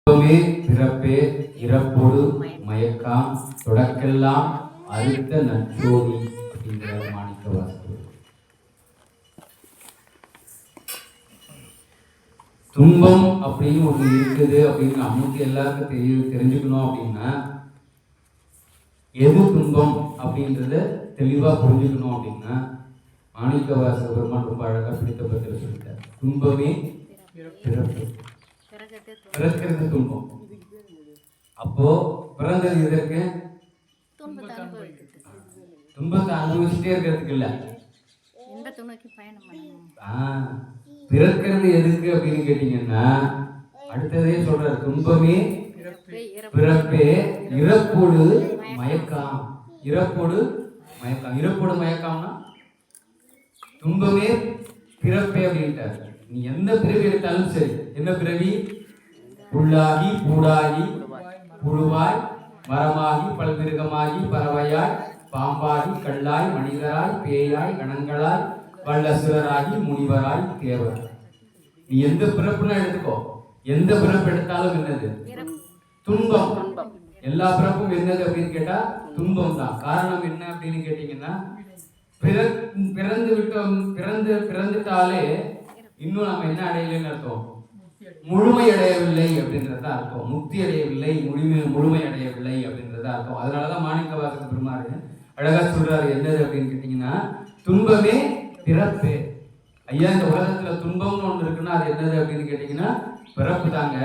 பிறப்பே இறப்போடு மயக்கம் தொடக்கெல்லாம் அழுத்த நற்சோதி அப்படிங்கிற மாணிக்க வாசகர். துன்பம் அப்படின்னு ஒண்ணு இருக்குது அப்படின்னு நமக்கு எல்லாருக்கும் தெரிஞ்சுக்கணும் அப்படின்னா எது துன்பம் அப்படின்றத தெளிவா புரிஞ்சுக்கணும் அப்படின்னா மாணிக்க வாசகர் பெருமான் ரொம்ப அழகா பிடித்த பத்திர சொல்லிட்டார். துன்பமே பிறப்பு, பிறக்கிறது துன்பம். அப்போ பிறந்தது எதற்கு? துன்பத்தை அனுபவிச்சுட்டே இருக்கிறதுக்கு இல்ல, பிறக்கிறது எதுக்கு அப்படின்னு கேட்டீங்கன்னா அடுத்ததே சொல்ற துன்பமே பிறப்பே இறப்போடு மயக்கம். இறப்போடு மயக்கம், இறப்போடு மயக்கம்னா துன்பமே பிறப்பே அப்படின்ட்டார். நீ எந்த பிறவி எடுத்தாலும் சரி, என்ன பிறவி? புல்லாகி பூடாகி புழுவாய் மரமாகி பல்மிருகமாகி பறவையாய் பாம்பாகி கல்லாய் மனிதராய் பேயாய் கணங்களாய் வல்லசுரராகி முனிவராய் தேவர். நீ எந்த பிறப்புனா எடுத்துக்கோ, எந்த பிறப்பு எடுத்தாலும் என்னது? துன்பம். எல்லா பிறப்பும் என்னது அப்படின்னு கேட்டா துன்பம் தான். காரணம் என்ன அப்படின்னு கேட்டீங்கன்னா பிறந்துட்டாலே இன்னும் நம்ம என்ன அடையலைன்னு அர்த்தம்? முழுமை அடையவில்லை அப்படின்றத அர்த்தம். முக்தி அடையவில்லை, முழுமை அடையவில்லை அப்படின்றத அர்த்தம். அதனாலதான் மாணிக்க வாசகர் பெருமாறு அழகா சொல்றாரு என்னது அப்படின்னு கேட்டீங்கன்னா துன்பமே பிறப்பு. ஐயா, இந்த உலகத்துல துன்பம்னு ஒண்ணு இருக்குன்னா அது என்னது அப்படின்னு கேட்டீங்கன்னா பிறப்பு தாங்க.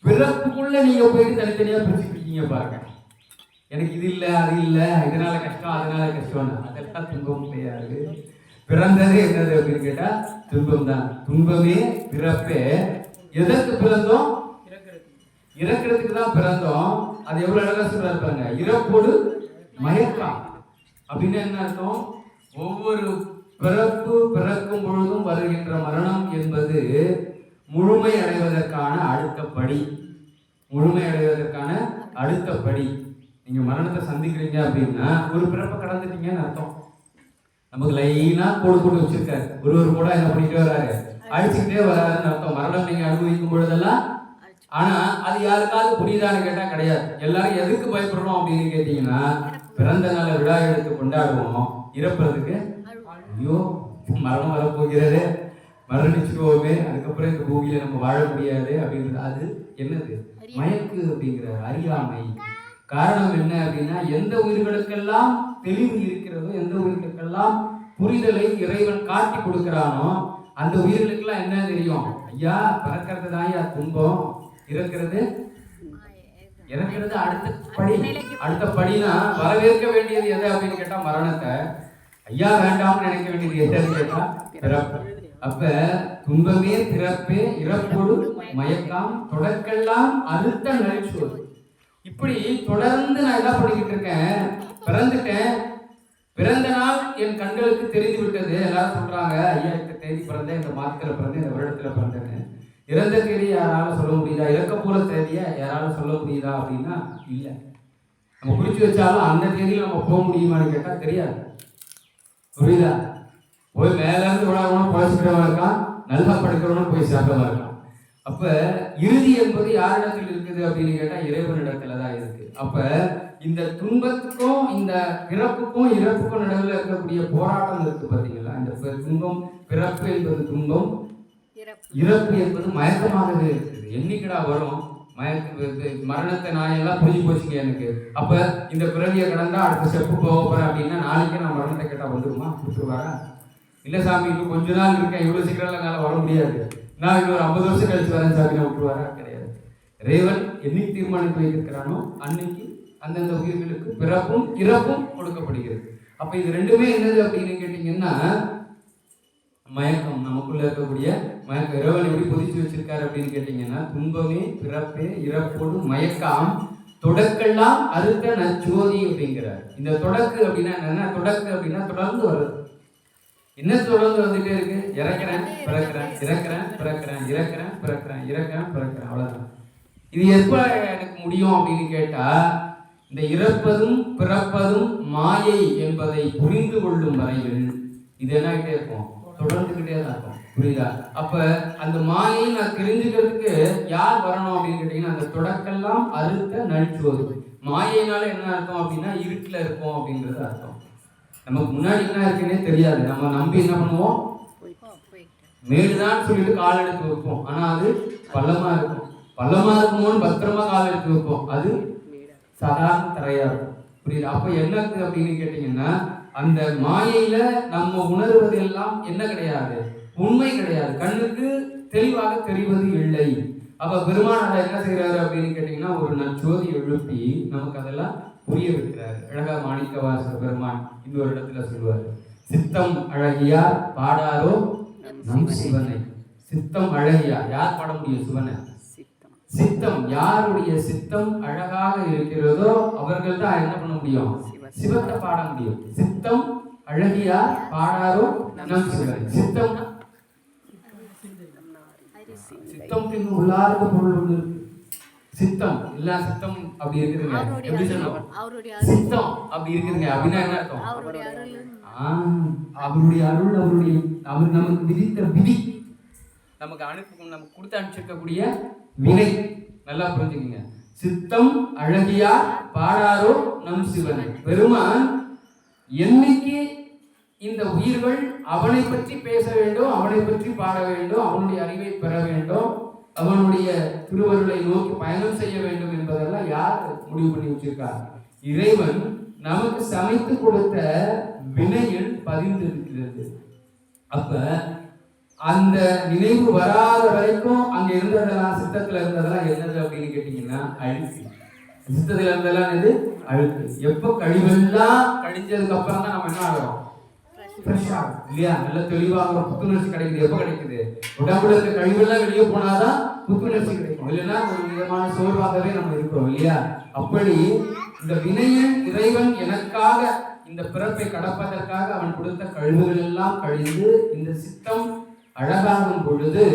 பிறப்புக்குள்ள நீங்க போயிட்டு தனித்தனியா பிரிச்சுக்கிட்டீங்க பாருங்க. எனக்கு இது இல்லை அது இல்லை, இதனால கஷ்டம் அதனால கஷ்டம்னு, அதெல்லாம் துன்பம் கிடையாது. பிறந்தது என்னது அப்படின்னு கேட்டா துன்பம் தான். துன்பமே பிறப்பே. எதற்கு பிறந்தோம்? இறக்கிறதுக்கு தான் பிறந்தோம். அது எவ்வளவு அழகா சொல்றாரு பாருங்க. இறப்போடு மயக்கம் அப்படின்னு என்ன அர்த்தம்? ஒவ்வொரு பிறக்கும் பொழுதும் வருகின்ற மரணம் என்பது முழுமை அடைவதற்கான அடுத்த படி. முழுமை அடைவதற்கான அடுத்த படி. நீங்க மரணத்தை சந்திக்கிறீங்க அப்படின்னா ஒரு பிறப்பை கடந்துட்டீங்கன்னு அர்த்தம். நமக்கு லைனா கோடு போட்டு வச்சிருக்காரு. ஒரு கூட என்ன பண்ணிட்டே வராரு, அழிச்சுக்கிட்டே வராருன்னு அர்த்தம். மரணம் நீங்க அனுபவிக்கும் பொழுதெல்லாம். ஆனா அது யாருக்காவது புரியுதான்னு கேட்டா கிடையாது. எல்லாரும் எதுக்கு பயப்படுறோம் அப்படின்னு கேட்டீங்கன்னா பிறந்த நாளை விழா எடுத்து கொண்டாடுவோம். இறப்புறதுக்கு ஐயோ மரணம் வரப்போகிறது, மரணிச்சுடுவோமே, அதுக்கப்புறம் இந்த பூமியில நம்ம வாழ முடியாது அப்படின்றது. அது என்னது? மயக்கு அப்படிங்கிற அறியாமை. காரணம் என்ன அப்படின்னா எந்த உயிர்களுக்கெல்லாம் தெளிவு இருக்கிறதோ, எந்த உயிர்களுக்கெல்லாம் புரிதலை இறைவன் காட்டி கொடுக்கிறானோ அந்த உயிர்களுக்கெல்லாம் என்ன தெரியும்? ஐயா பிறக்கிறது தான் ஐயா துன்பம், இறக்கிறது அடுத்த படி. அடுத்த படினா வரவேற்க வேண்டியது எது அப்படின்னு கேட்டா மரணத்தை. ஐயா வேண்டாம்னு நினைக்க வேண்டியது எதுன்னு கேட்டா பிறப்பு. அப்ப துன்பமே பிறப்பே இறப்போடு மயக்கம் தொடக்கெல்லாம் அழுத்த நழிச்சோறு. இப்படி தொடர்ந்து நான் என்ன பண்ணிக்கிட்டு இருக்கேன்? பிறந்துட்டேன், பிறந்த நாள் என் கண்களுக்கு தெரிந்து விட்டது. எல்லாரும் சொல்றாங்க ஐயா இந்த தேதி பிறந்தேன், இந்த மாதத்துல பிறந்தேன், இந்த வருடத்துல பிறந்தேன்னு. இறந்த தேதி யாராலும் சொல்ல முடியுதா? இறக்க போற தேதியை யாராலும் சொல்ல முடியுதா அப்படின்னா இல்லை. நம்ம குறிச்சு வச்சாலும் அந்த தேதியில நம்ம போக முடியுமான்னு கேட்டா தெரியாது. புரியுதா? போய் மேல இருந்து விழாவணும் பொழைச்சிக்கிறவன் இருக்கான், நல்லா படிக்கிறவனும் போய் சேர்ந்தவன் இருக்கான். அப்ப இறுதி என்பது யாரிடத்தில் இருக்குது அப்படின்னு கேட்டா இறைவனிடத்துலதான் இருக்கு. அப்ப இந்த துன்பத்துக்கும் இந்த பிறப்புக்கும் இறப்புக்கும் நடுவில் இருக்கக்கூடிய போராட்டம் இருக்கு பாத்தீங்களா? இந்த துன்பம், பிறப்பு என்பது துன்பம், இறப்பு என்பது மயக்கமாகவே இருக்குது. என்னைக்குடா வரும் மரணத்தை? நான் எல்லாம் புரிஞ்சு போச்சுங்க எனக்கு. அப்ப இந்த பிறவியை கடந்தா அடுத்த ஸ்டெப்பு போக போறேன் அப்படின்னா நாளைக்கே நான் மரணத்தை கேட்டா வந்துருமா? கொடுத்துருவாரா? இல்ல சாமி இன்னும் கொஞ்ச நாள் இருக்கேன், இவ்வளவு சீக்கிரம் என்னால வர முடியாது, நான் இன்னொரு 50 வருஷம் கழிச்சு வரேன் சாமி விட்டுருவாரா? கிடையாது. இறைவன் என்னைக்கு தீர்மானித்து வைத்திருக்கிறானோ அன்னைக்கு அந்தந்த உயிர்களுக்கு பிறப்பும் இறப்பும் கொடுக்கப்படுகிறது. அப்ப இது ரெண்டுமே என்னது அப்படின்னு கேட்டீங்கன்னா மயக்கம். நமக்குள்ள இருக்கக்கூடிய மயக்கம் இறைவன் எப்படி பொதிச்சு வச்சிருக்காரு அப்படின்னு கேட்டீங்கன்னா துன்பமே பிறப்பே இறப்போடு மயக்கம் தொடக்கெல்லாம் அறுத்த நச்சோதி அப்படிங்கிறார். இந்த தொடக்கு அப்படின்னா என்ன? தொடக்கு அப்படின்னா தொடர்ந்து வருது. என்ன தொடர்ந்து வந்துட்டே இருக்கு? இறக்கிறேன் பிறக்கிறேன், இறக்கிறேன் பிறக்கிறேன், இறக்கிறேன் பிறக்கிறேன், இறக்கிறேன் பிறக்கிறேன், அவ்வளவுதான். இது எப்ப எனக்கு முடியும் அப்படின்னு கேட்டா இந்த இறப்பதும் பிறப்பதும் மாயை என்பதை புரிந்து கொள்ளும் வரையில் இது என்ன ஆகிட்டே இருக்கும்? தொடர்ந்துகிட்டே தான் இருக்கும். புரியுதா? அப்ப அந்த மாயை நான் தெரிஞ்சுக்கிறதுக்கு யார் வரணும் அப்படின்னு கேட்டீங்கன்னா, அந்த தொடக்கெல்லாம் அறுத்த நல்சோதி. மாயைனால என்ன அர்த்தம் அப்படின்னா இருட்டுல இருக்கும் அப்படின்றது அர்த்தம். நமக்கு முன்னாடி என்ன இருக்குன்னே தெரியாது. நம்ம நம்பி என்ன பண்ணுவோம், மேடுதான் சொல்லிட்டு கால் எடுத்து வைப்போம். ஆனா அது பள்ளமா இருக்கும். பள்ளமா இருக்குமோன்னு பத்திரமா கால் எடுத்து வைப்போம். அது சாதாரண தரையா இருக்கும். புரியுது? அப்ப என்னது அப்படின்னு கேட்டீங்கன்னா, அந்த மாயையில நம்ம உணர்வது எல்லாம் என்ன கிடையாது, உண்மை கிடையாது, கண்ணுக்கு தெளிவாக தெரிவது இல்லை. அப்ப பெருமானார் என்ன செய்யறாரு அப்படின்னு கேட்டீங்கன்னா, ஒரு நற்சோதி எழுப்பி நமக்கு அதெல்லாம் புரிய வைக்கிறாரு. அழகா மாணிக்கவாசகர் பெருமான் இன்னொரு இடத்துல சொல்லுவாரு, சித்தம் அழகியார் பாடாரோ நம் சிவனை. சித்தம் அழகியார், யார் பாட முடியும் சிவனை? சித்தம், யாருடைய சித்தம் அழகாக இருக்கிறதோ அவர்கள் தான் என்ன பண்ண முடியும், சிவத்தை பாட முடியும். சித்தம் அழகியார் பாடாரோ நம் சிவனை. சித்தம் சித்தம் உள்ளார்ந்த பொருள் ஒன்று இருக்கு. சித்தம் எல்லா சித்தம் அப்படி இருக்குதுங்க. எப்படி சொல்லணும், சித்தம் அப்படி இருக்குதுங்க அப்படின்னா என்ன அர்த்தம்? அவருடைய அருள், அவர் நமக்கு விதித்த விதி, நமக்கு நமக்கு கொடுத்து அனுப்பிச்சிருக்கக்கூடிய வினை. நல்லா புரிஞ்சுக்கங்க. சித்தம் அழகியார் பாடாரோ நம் சிவனை. பெருமான் என்னைக்கு இந்த உயிர்கள் அவனை பற்றி பேச வேண்டும், அவனை பற்றி பாட வேண்டும், அவனுடைய அறிவை பெற வேண்டும், அவனுடைய திருவருளை நோக்கி பயணம் செய்ய வேண்டும் என்பதெல்லாம் யார் முடிவு பண்ணி வச்சிருக்கார்? இறைவன் நமக்கு சமைத்து கொடுத்த வினையில் பதிந்து இருக்கிறது. அப்ப அந்த நினைவு வராத வரைக்கும் அங்க இருந்ததெல்லாம், சித்தத்துல இருந்ததெல்லாம் என்னது அப்படின்னு கேட்டீங்கன்னா அழுக்கு. சித்தத்துல இருந்ததெல்லாம் எது? அழுக்கு. எப்ப கழிவெல்லாம் கழிஞ்சதுக்கு அப்புறம் தான் நம்ம என்ன ஆகிறோம், ஃப்ரெஷ்ஷா இல்லையா, நல்ல தெளிவாக புத்துணர்ச்சி கிடைக்குது. எப்ப கிடைக்குது? உடம்புல இருக்க கழிவெல்லாம் வெளியே போனாதான் புத்துணர்ச்சி கிடைக்கும். இல்லைன்னா ஒரு விதமான சோர்வாகவே நம்ம இருக்கிறோம் இல்லையா? அப்படி இந்த வினையன் இறைவன் எனக்காக இந்த பிறப்பை கடப்பதற்காக அவன் கொடுத்த கழிவுகள் எல்லாம் கழிந்து இந்த சித்தம் அழகாகும் பொழுது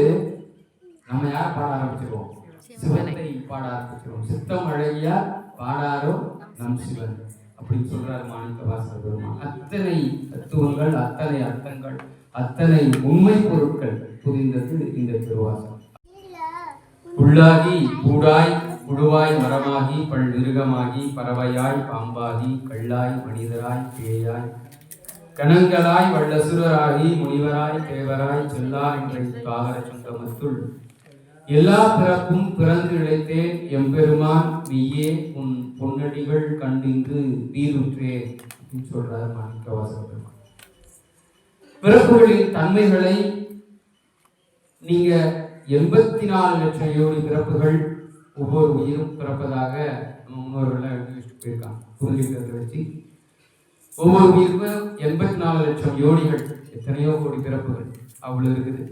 நம்ம யார் பாட ஆரம்பிச்சிருவோம்? சிவனை பாட ஆரம்பிச்சிருவோம். சித்தம் அழகியா பாடாரோ நம் சிவன் அப்படின்னு சொல்றாரு மாணிக்கவாசகர் பெருமான். அத்தனை தத்துவங்கள், அத்தனை அர்த்தங்கள், அத்தனை உண்மை பொருட்கள் புரிந்தது இந்த திருவாசகம். உள்ளாகி கூடாய் புழுவாய் மரமாகி பல்விருகமாகி பறவையாய் பாம்பாகி கல்லாய் மனிதராய் பேயாய் கணங்களாய் வல்லசுரராகி முனிவராய் தேவராய் செல்லார் என்ற காகர சங்கமத்துள் எல்லா பிறப்பும் பிறந்து இழைத்தேன் எம்பெருமான் நீயே உன் பொன்னடிகள் கண்டின்று வீருற்றேன் அப்படின்னு சொல்றார் மாணிக்கவாசகர் பெருமான். பிறப்புகளின் தன்மைகளை நீங்க 84 லட்சம் யோனி பிறப்புகள் ஒவ்வொரு உயிரும் பிறப்பதாக நம்ம முன்னோர்கள் எழுதி வச்சுட்டு போயிருக்காங்க. புரிஞ்சுக்கிறத வச்சு ஒவ்வொரு உயிருக்கும் 84 லட்சம் யோனிகள், எத்தனையோ கோடி பிறப்புகள் அவ்வளவு இருக்குது.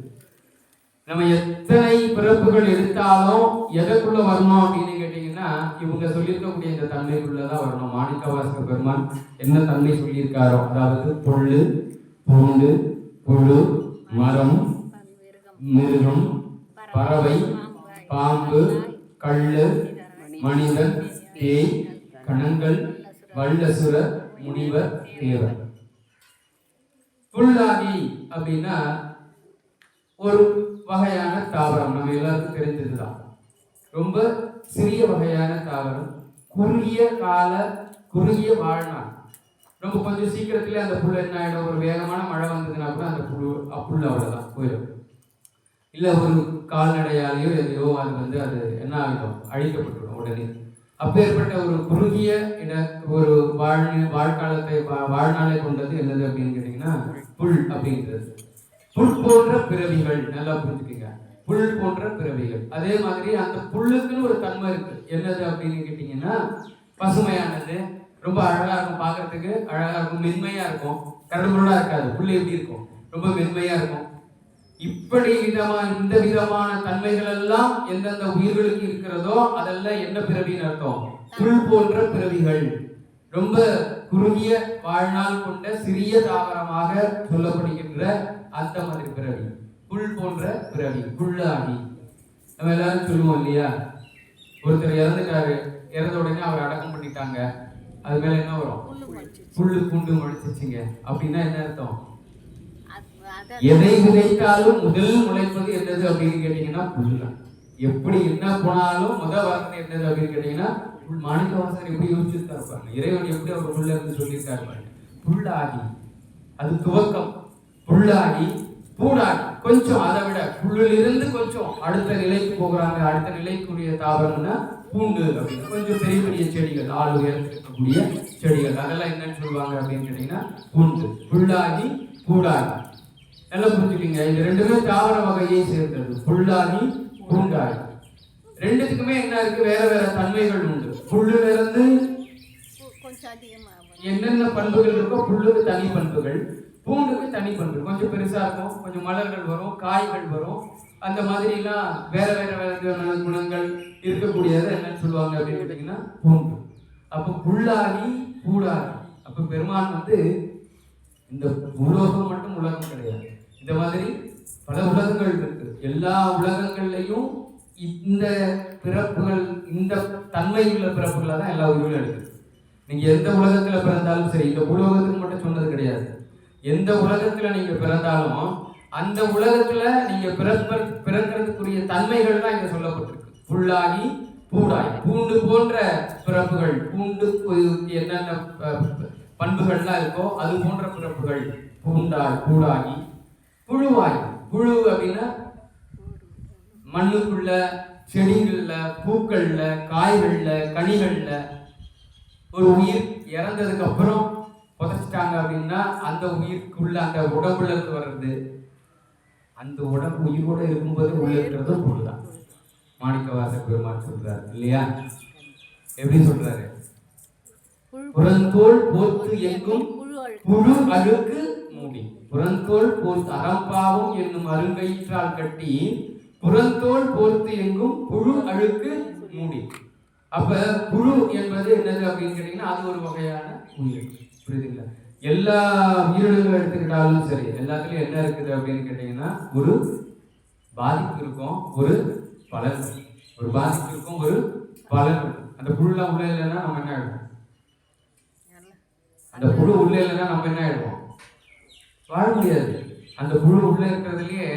நம்ம எத்தனை பிறப்புகள் எடுத்தாலும் எதற்குள்ள வரணும் அப்படின்னு கேட்டீங்கன்னா, இவங்க சொல்லியிருக்கக்கூடிய இந்த தன்மைக்குள்ளதான் வரணும். மாணிக்கவாசகர் பெருமான் என்ன தன்மை சொல்லியிருக்காரோ, அதாவது பொள்ளு, பூண்டு, புழு, மரம், மிருகம், பறவை, பாம்பு, கள்ளு, மனிதன், பேய், கணங்கள், வல்லசுரர், முனிவர், தேவர். புல்லாகி அப்படின்னா ஒரு வகையான தாவரம், நம்ம எல்லாருக்கும் தெரிஞ்சதுதான். ரொம்ப சிறிய வகையான தாவரம், குறுகிய கால குறுகிய வாழ்நாள். ரொம்ப கொஞ்சம் சீக்கிரத்துல அந்த புல் என்ன ஆயிடும், ஒரு வேகமான மழை வந்ததுன்னா கூட அந்த புல் அவ்வளவுதான் போயிடும். இல்ல ஒரு கால்நடையாலேயோ எதையோ அது அது என்ன ஆகிடும், அழிக்கப்பட்டுடும் உடனே. அப்பேற்பட்ட ஒரு குறுகிய ஒரு வாழ்காலத்தை வாழ்நாளை கொண்டது என்னது அப்படின்னு கேட்டீங்கன்னா புல் அப்படின்றது. புல் போன்ற பிறவிகள், நல்லா புரிஞ்சுக்கீங்க, புல் போன்ற பிறவிகள். அதே மாதிரி அந்த புல்லுக்குன்னு ஒரு தன்மை இருக்கு. என்னது அப்படின்னு கேட்டீங்கன்னா பசுமையானது, ரொம்ப அழகா இருக்கும், பார்க்கறதுக்கு அழகா இருக்கும், மென்மையா இருக்கும், கரடுமுரடா இருக்காது. புல் எப்படி இருக்கும், ரொம்ப மென்மையா இருக்கும். இப்படி இந்த விதமான தன்மைகள் எல்லாம் எந்தெந்த உயிர்களுக்கு இருக்கிறதோ அதெல்லாம் என்ன பிறவின்னு அர்த்தம்? புல் போன்ற பிறவிகள். ரொம்ப குறுகிய வாழ்நாள் கொண்ட சிறிய தாவரமாக சொல்லப்படுகின்ற அந்த மாதிரி பிறவி புல் போன்ற பிறவி, புல்லாகி. நம்ம எல்லாரும் சொல்லுவோம் இல்லையா, ஒருத்தர் இறந்துட்டாரு, இறந்த உடனே அவர் அடக்கம் பண்ணிட்டாங்க, அது மேல என்ன வரும்? புல்லு பூண்டு முளைச்சிச்சிங்க அப்படின்னா என்ன அர்த்தம்? எதை விதைத்தாலும் முதல் முளைப்பது என்னது அப்படின்னு கேட்டீங்கன்னா புல் தான். எப்படி என்ன போனாலும் முதல் வார்த்தை என்னது அப்படின்னு கேட்டீங்கன்னா மாணிக்கவாசகர் எப்படி யோசிச்சிருக்காரு பாருங்க. இறைவன் எப்படி அவர் புல்ல இருந்து சொல்லியிருக்காரு பாருங்க. புல்லாகி அது துவக்கம், புல்லாகி பூடாகி கொஞ்சம் அதை விட புல்லிலிருந்து கொஞ்சம் அடுத்த நிலைக்கு போகிறாங்க. அடுத்த நிலைக்குரிய தாவரம்னா பூண்டு அப்படின்னு கொஞ்சம் பெரிய பெரிய செடிகள், 4 உயரத்துக்கு இருக்கக்கூடிய செடிகள், அதெல்லாம் என்னன்னு சொல்லுவாங்க அப்படின்னு கேட்டீங்கன்னா பூண்டு. புல்லாகி பூடாகி நல்லா புரிஞ்சுக்கீங்க. இது ரெண்டுமே தாவர வகையை சேர்ந்தது. புல்லாகி பூண்டாகி ரெண்டுத்துக்குமே என்ன இருக்கு, வேற வேற தன்மைகள் உண்டு. புல்லுல இருந்து என்னென்ன பண்புகள் இருக்கோ புல்லுக்கு தனி பண்புகள், பூண்டுக்கு தனி பண்பு. கொஞ்சம் பெருசா இருக்கும், கொஞ்சம் மலர்கள் வரும், காய்கள் வரும், அந்த மாதிரி எல்லாம் வேற வேற வேற குணங்கள் இருக்கக்கூடியது என்னன்னு சொல்லுவாங்க அப்படின்னு கேட்டீங்கன்னா பூண்டு. அப்ப புல்லாகி பூடாகி. அப்ப பெருமான் வந்து இந்த உலோகம் மட்டும் உலகம் கிடையாது, இந்த மாதிரி பல உலகங்கள் இருக்கு. எல்லா உலகங்கள்லையும் இந்த பிறப்புகள், இந்த தன்மை உள்ள பிறப்புகளை தான் எல்லா உயிர்களும் எடுக்குது. நீங்க எந்த உலகத்துல பிறந்தாலும் சரி, இந்த உலகத்துக்கு மட்டும் சொன்னது கிடையாது. எந்த உலகத்துல நீங்க பிறந்தாலும் அந்த உலகத்துல நீங்க பிறக்கிறதுக்குரிய தன்மைகள் தான் இங்க சொல்லப்பட்டிருக்கு. புல்லாகி பூடாகி, பூண்டு போன்ற பிறப்புகள், பூண்டு என்னென்ன பண்புகள்லாம் இருக்கோ அது போன்ற பிறப்புகள் பூண்டாய் பூடாகி. புழுவாய், புழு அப்படின்னா மண்ணுக்குள்ள, செடிகள்ல, பூக்கள்ல, காய்கள்ல, கனிகள்ல ஒரு உயிர் இறந்ததுக்கு அப்புறம் புதைச்சிட்டாங்க அப்படின்னா அந்த உயிருக்குள்ள, அந்த உடம்புல இருந்து வர்றது, அந்த உடம்பு உயிரோட இருக்கும்போது உள்ள இருக்கிறது புழுதான். மாணிக்கவாசகர் பெருமாள் சொல்றாரு இல்லையா? எப்படி சொல்றாரு? புறந்தோல் போர்த்து எங்கும் புழு அழுக்கு மூடி. புறந்தோல் போர்த்து அறம்பாவும் என்னும் அருங்கயிற்றால் கட்டி புறந்தோல் போர்த்து எங்கும் புழு அழுக்கு மூடி. அப்ப புழு என்பது என்னது அப்படின்னு கேட்டீங்கன்னா அது ஒரு வகையான உயிர். புரியுதுங்களா? எல்லா உயிரினங்களை எடுத்துக்கிட்டாலும் சரி, எல்லாத்துலயும் என்ன இருக்குது அப்படின்னு கேட்டீங்கன்னா ஒரு பாதிப்பு இருக்கும், ஒரு பலன். ஒரு பாதிப்பு இருக்கும், ஒரு பலன் இருக்கும். அந்த புழுலாம் உள்ள இல்லைன்னா நம்ம என்ன ஆயிடுவோம்? அந்த புழு உள்ள இல்லைன்னா நம்ம என்ன ஆயிடுவோம்? வாழ முடியாது. அந்த புழு உள்ள இருக்கிறதுலயே,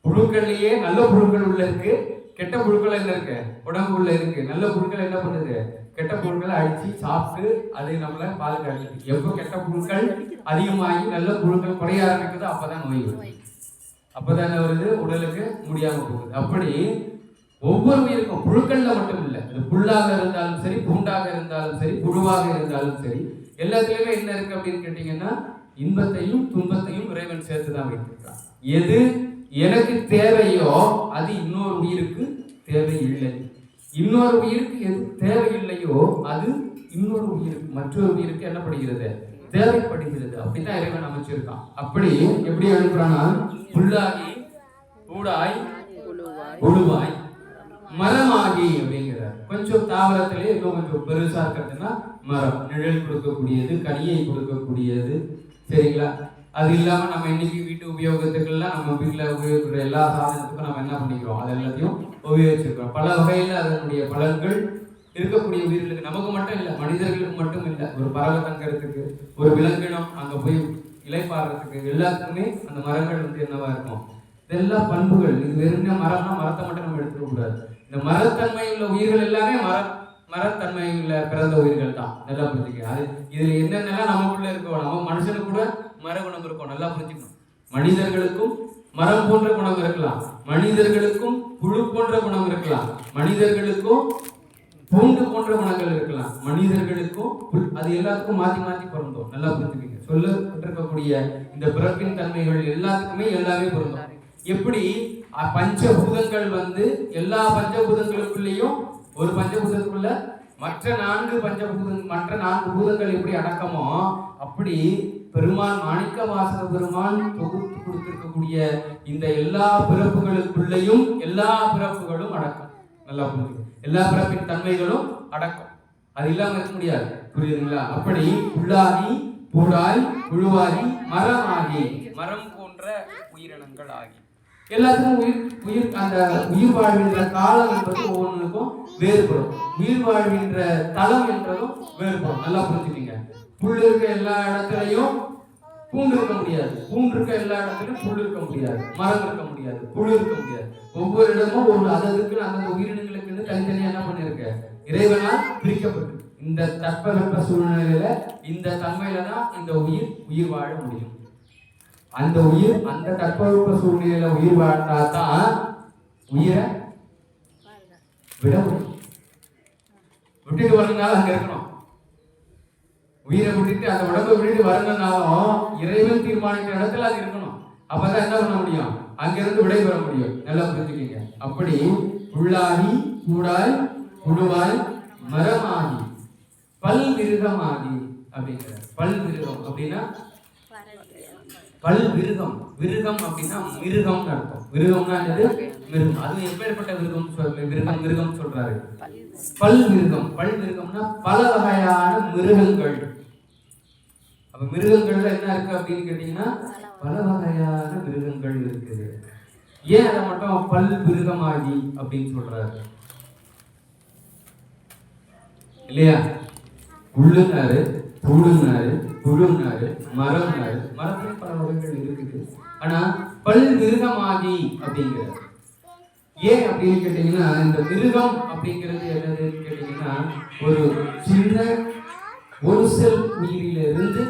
புழுக்கள்லயே நல்ல புழுக்கள் உள்ள இருக்கு, கெட்ட புழுக்கள் என்ன இருக்கு, உடம்பு உள்ள இருக்கு. நல்ல புழுக்கள் என்ன பண்ணுது, கெட்ட புழுக்களை அடிச்சு சாப்பிட்டு அதை நம்மளை பாதுகாக்குது. எப்போ கெட்ட புழுக்கள் அதிகமாகி நல்ல புழுக்கள் குறைய ஆரம்பிக்குது அப்பதான் நோய் வருது, அப்பதான் வருது, உடலுக்கு முடியாம போகுது. அப்படி ஒவ்வொரு உயிருக்கும், புழுக்கள்ல மட்டும் இல்லை, அது புல்லாக இருந்தாலும் சரி, பூண்டாக இருந்தாலும் சரி, புழுவாக இருந்தாலும் சரி, எல்லாத்துலயுமே என்ன இருக்கு அப்படின்னு கேட்டீங்கன்னா இன்பத்தையும் துன்பத்தையும் இறைவன் சேர்த்துதான் வைத்திருக்கான். எது எனக்கு தேவையோ அது இன்னொரு உயிருக்கு தேவையில்லை. இன்னொரு உயிருக்கு எது தேவையில்லையோ அது இன்னொரு உயிருக்கு, மற்றொரு உயிருக்கு என்ன படுகிறது, தேவைப்படுகிறது. அப்படித்தான் இறைவன் அமைச்சிருக்கான். அப்படி எப்படி எழுப்புறான்னா புல்லாகி பூடாய் புழுவாய் மரமாகி அப்படிங்கிறார். கொஞ்சம் தாவரத்திலே இன்னும் கொஞ்சம் பெருசா இருக்கிறதுனா மரம், நிழல் கொடுக்கக்கூடியது, கனியை கொடுக்கக்கூடியது. சரிங்களா? அது இல்லாம நம்ம இன்னைக்கு வீட்டு உபயோகத்துக்கெல்லாம் நம்ம வீட்டுல உபயோகிக்கிற எல்லா சாதனத்துக்கும் நம்ம என்ன பண்ணிக்கிறோம், அது எல்லாத்தையும் உபயோகிச்சிருக்கிறோம். பல வகையில அதனுடைய பலன்கள் இருக்கக்கூடிய உயிர்களுக்கு, நமக்கு மட்டும் இல்லை, மனிதர்களுக்கு மட்டும் இல்லை, ஒரு பறவை தங்கறதுக்கு, ஒரு விலங்கினம் அங்க போய் இலைப்பாடுறதுக்கு, எல்லாத்துக்குமே அந்த மரங்கள் வந்து என்னவா இருக்கும், இதெல்லாம் பண்புகள். இது வெறும் மரம்னா மரத்தை மட்டும் நம்ம எடுத்துக்க கூடாது. இந்த மரத்தன்மை உள்ள உயிர்கள் எல்லாமே மரத்தன்மை உள்ள பிறந்த உயிர்கள் தான். நல்லா புரிஞ்சுக்க. அது இதுல என்னென்னலாம் நமக்குள்ள இருக்கோம், நம்ம மனுஷனுக்கு கூட மர குணம் இருக்கும், நல்லா புரிஞ்சுக்கணும். மனிதர்களுக்கும் மரம் போன்ற குணம் இருக்கலாம், மனிதர்களுக்கும் புழு போன்ற குணம் இருக்கலாம், மனிதர்களுக்கும் பூண்டு போன்ற குணங்கள் இருக்கலாம், மனிதர்களுக்கும் அது எல்லாத்துக்கும் மாத்தி மாத்தி பொருந்தும். நல்லா புரிஞ்சுக்கீங்க. சொல்லப்பட்டிருக்கக்கூடிய இந்த பிறப்பின் தன்மைகள் எல்லாத்துக்குமே எல்லாமே பொருந்தும். எப்படி பஞ்சபூதங்கள் வந்து எல்லா பஞ்சபூதங்களுக்குள்ளேயும் ஒரு பஞ்சபூதத்துக்குள்ள மற்ற 4 பூதங்கள் எப்படி அடக்கமோ அப்படி பெருமான் மாணிக்கவாசக பெருமான் தொகுத்து கொடுத்திருக்கக்கூடிய இந்த எல்லா பிறப்புகளுக்குள்ளேயும் எல்லா பிறப்புகளும் அடக்கம். நல்லா புரிஞ்சுங்க. எல்லா பிறப்பின் தன்மைகளும் அடக்கம், அது இல்லாம இருக்க முடியாது. புரியுதுங்களா? அப்படி புல்லாகி பூடாய் புழுவாகி மரமாகி, மரம் போன்ற உயிரினங்கள் ஆகி எல்லாத்துக்கும் உயிர் அந்த உயிர் வாழ்கின்ற காலம் என்பது ஒவ்வொன்றுக்கும் வேறுபடும். உயிர் வாழ்கின்ற தளம் என்றதும் வேறுபடும். நல்லா புரிஞ்சுக்கீங்க. புல் இருக்க எல்லா இடத்துலையும் பூண்டு இருக்க முடியாது. பூண்டு இருக்க எல்லா இடத்துலயும் புல் இருக்க முடியாது, மரம் இருக்க முடியாது, புழு இருக்க முடியாது. ஒவ்வொரு இடமும் ஒரு அதற்கு அந்த உயிரினங்களுக்குன்னு தனித்தனியா என்ன பண்ணிருக்க இறைவனால் பிரிக்கப்பட்டு இந்த தட்பவெப்ப சூழ்நிலையில இந்த தன்மையில தான் இந்த உயிர் வாழ முடியும். அந்த உயிர் அந்த தட்பவெப்ப சூழ்நிலையில உயிர் வாழ்ந்தா தான் உயிரை விட முடியும். விட்டுட்டு வரணும்னாலும் அங்க இருக்கணும். உயிரை விட்டுட்டு அந்த உடம்பை விட்டுட்டு வரணும்னாலும் இறைவன் தீர்மானிக்கிற இடத்துல அது இருக்கணும். அப்பதான் என்ன பண்ண முடியும், அங்கிருந்து விடை பெற முடியும். நல்லா புரிஞ்சுக்கீங்க. அப்படி புல்லாகி கூடாய் புழுவாய் மரமாகி பல்விருகமாகி அப்படிங்கிற பல்விருகம் அப்படின்னா பல்விருகம். விருகம் அப்படின்னா மிருகம்னு அர்த்தம். விருகம்னா என்னது? மிருகம். அது எப்பேற்பட்ட விருகம் மிருகம் சொல்றாரு. பல்விருகம். பல்விருகம்னா பல வகையான மிருகங்கள். அப்ப மிருகங்கள்ல என்ன இருக்கு அப்படின்னு கேட்டீங்கன்னா பல வகையான மிருகங்கள் இருக்குது. ஏன் அதை மட்டும் பல்விருகமாகி அப்படின்னு சொல்றாரு இல்லையா? புல்லுனாரு, புழுனாரு, புழுனாரு, மரம்னாரு. மரத்துல பல வகைகள் இருக்குது. ஆனா பல்விருகமாகி அப்படிங்கிறது ஏன் அப்படின்னு கேட்டீங்கன்னா, இந்த மிருகம் அப்படிங்கிறது என்னதுன்னு கேட்டீங்கன்னா ஒரு சின்ன ஒரு செல் உயிரிலிருந்து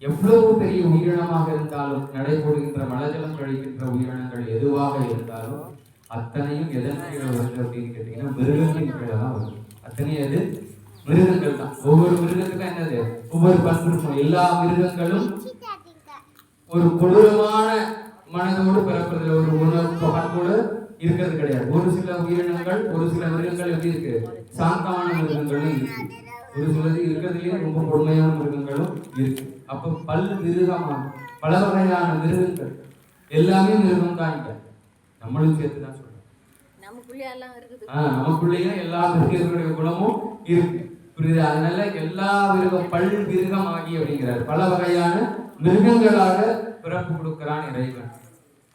எவ்வளவு பெரிய உயிரினமாக இருந்தாலும், நடைபோடுகின்ற மலஜலம் கழிக்கின்ற உயிரினங்கள் எதுவாக இருந்தாலும் அத்தனையும் எதன் கீழே வருது அப்படின்னு கேட்டீங்கன்னா மிருகத்தின் கீழே தான் வருது. அத்தனையும் எது? மிருகங்கள் தான். ஒவ்வொரு மிருகத்துக்கும் என்னது ஒவ்வொரு பண்பு இருக்கும். எல்லா மிருகங்களும் ஒரு கொடூரமான மனதோடு பிறப்பதில் ஒரு உணர்வு பண்போடு இருக்கிறது கிடையாது. ஒரு சில உயிரினங்கள், ஒரு சில மிருகங்கள் எப்படி இருக்கு, சாந்தமான மிருகங்களும் இருக்கு. ஒரு சிலது இருக்கிறதுலயே ரொம்ப கொடுமையான மிருகங்களும் இருக்கு. அப்ப பல்விருகமான பல வகையான மிருகங்கள் எல்லாமே மிருகம் தான். இங்க நம்மளும் சேர்த்துதான் சொல்றோம். நமக்குள்ளேயே எல்லா மிருகங்களுடைய குணமும் இருக்கு. புரியுது? அதனால எல்லா பல்விருகம் ஆகி அப்படிங்கிறார். பல வகையான மிருகங்களாக பிறப்பு கொடுக்கிறான் இறைவன்.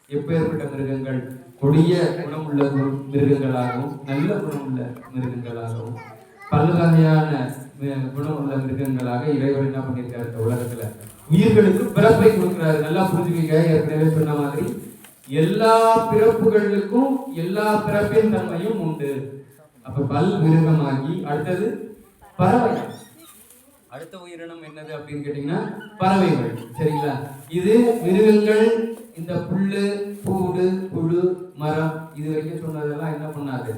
எப்பேற்பட்ட மிருகங்கள்? கொடிய குணமுள்ள மிருகங்களாகவும் நல்ல குணமுள்ள மிருகங்களாகவும் பல வகையான குணமுள்ள மிருகங்களாக இறைவன் என்ன பண்ணியிருக்காரு இந்த உலகத்துல உயிர்களுக்கு பிறப்பை கொடுக்கிறாரு. நல்லா புரிஞ்சுக்கீங்க. ஏற்கனவே சொன்ன மாதிரி எல்லா பிறப்புகளுக்கும் எல்லா பிறப்பின் தன்மையும் உண்டு. அப்ப பல்விருகமாகி அடுத்தது பறவை. அடுத்த உயிரினம் என்னது அப்படின்னு கேட்டீங்கன்னா பறவைகள். சரிங்களா? இது மிருகங்கள் இந்த புல்லு, பூடு, புழு, மரம் இது வரைக்கும் சொன்னதெல்லாம் என்ன பண்ணாது,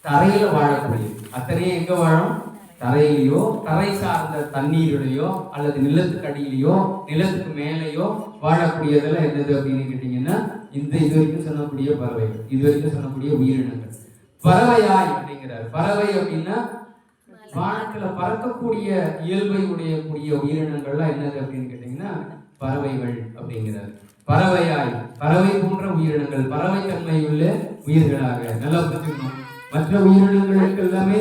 தரையில வாழக்கூடிய அத்தனையும் எங்க வாழும்? தரையிலையோ, தரை சார்ந்த தண்ணீரிலையோ, அல்லது நிலத்துக்கு அடியிலையோ, நிலத்துக்கு மேலேயோ வாழக்கூடியதெல்லாம் என்னது அப்படின்னு கேட்டீங்கன்னா இந்த இது வரைக்கும் சொல்லக்கூடிய பறவைகள், இது வரைக்கும் சொல்லக்கூடிய உயிரினங்கள். பறவையாய் அப்படிங்கிறார். பறவை அப்படின்னா வானத்துல பறக்கக்கூடிய இயல்பை உடையக்கூடிய உயிரினங்கள்லாம் என்னது அப்படின்னு கேட்டீங்கன்னா பறவைகள் அப்படிங்கிறார். பறவையாய் பறவை போன்ற உயிரினங்கள், பறவை தன்மை உள்ள உயிர்களாக. நல்லா புரிஞ்சுக்கணும். மற்ற உயிரினங்களுக்கு எல்லாமே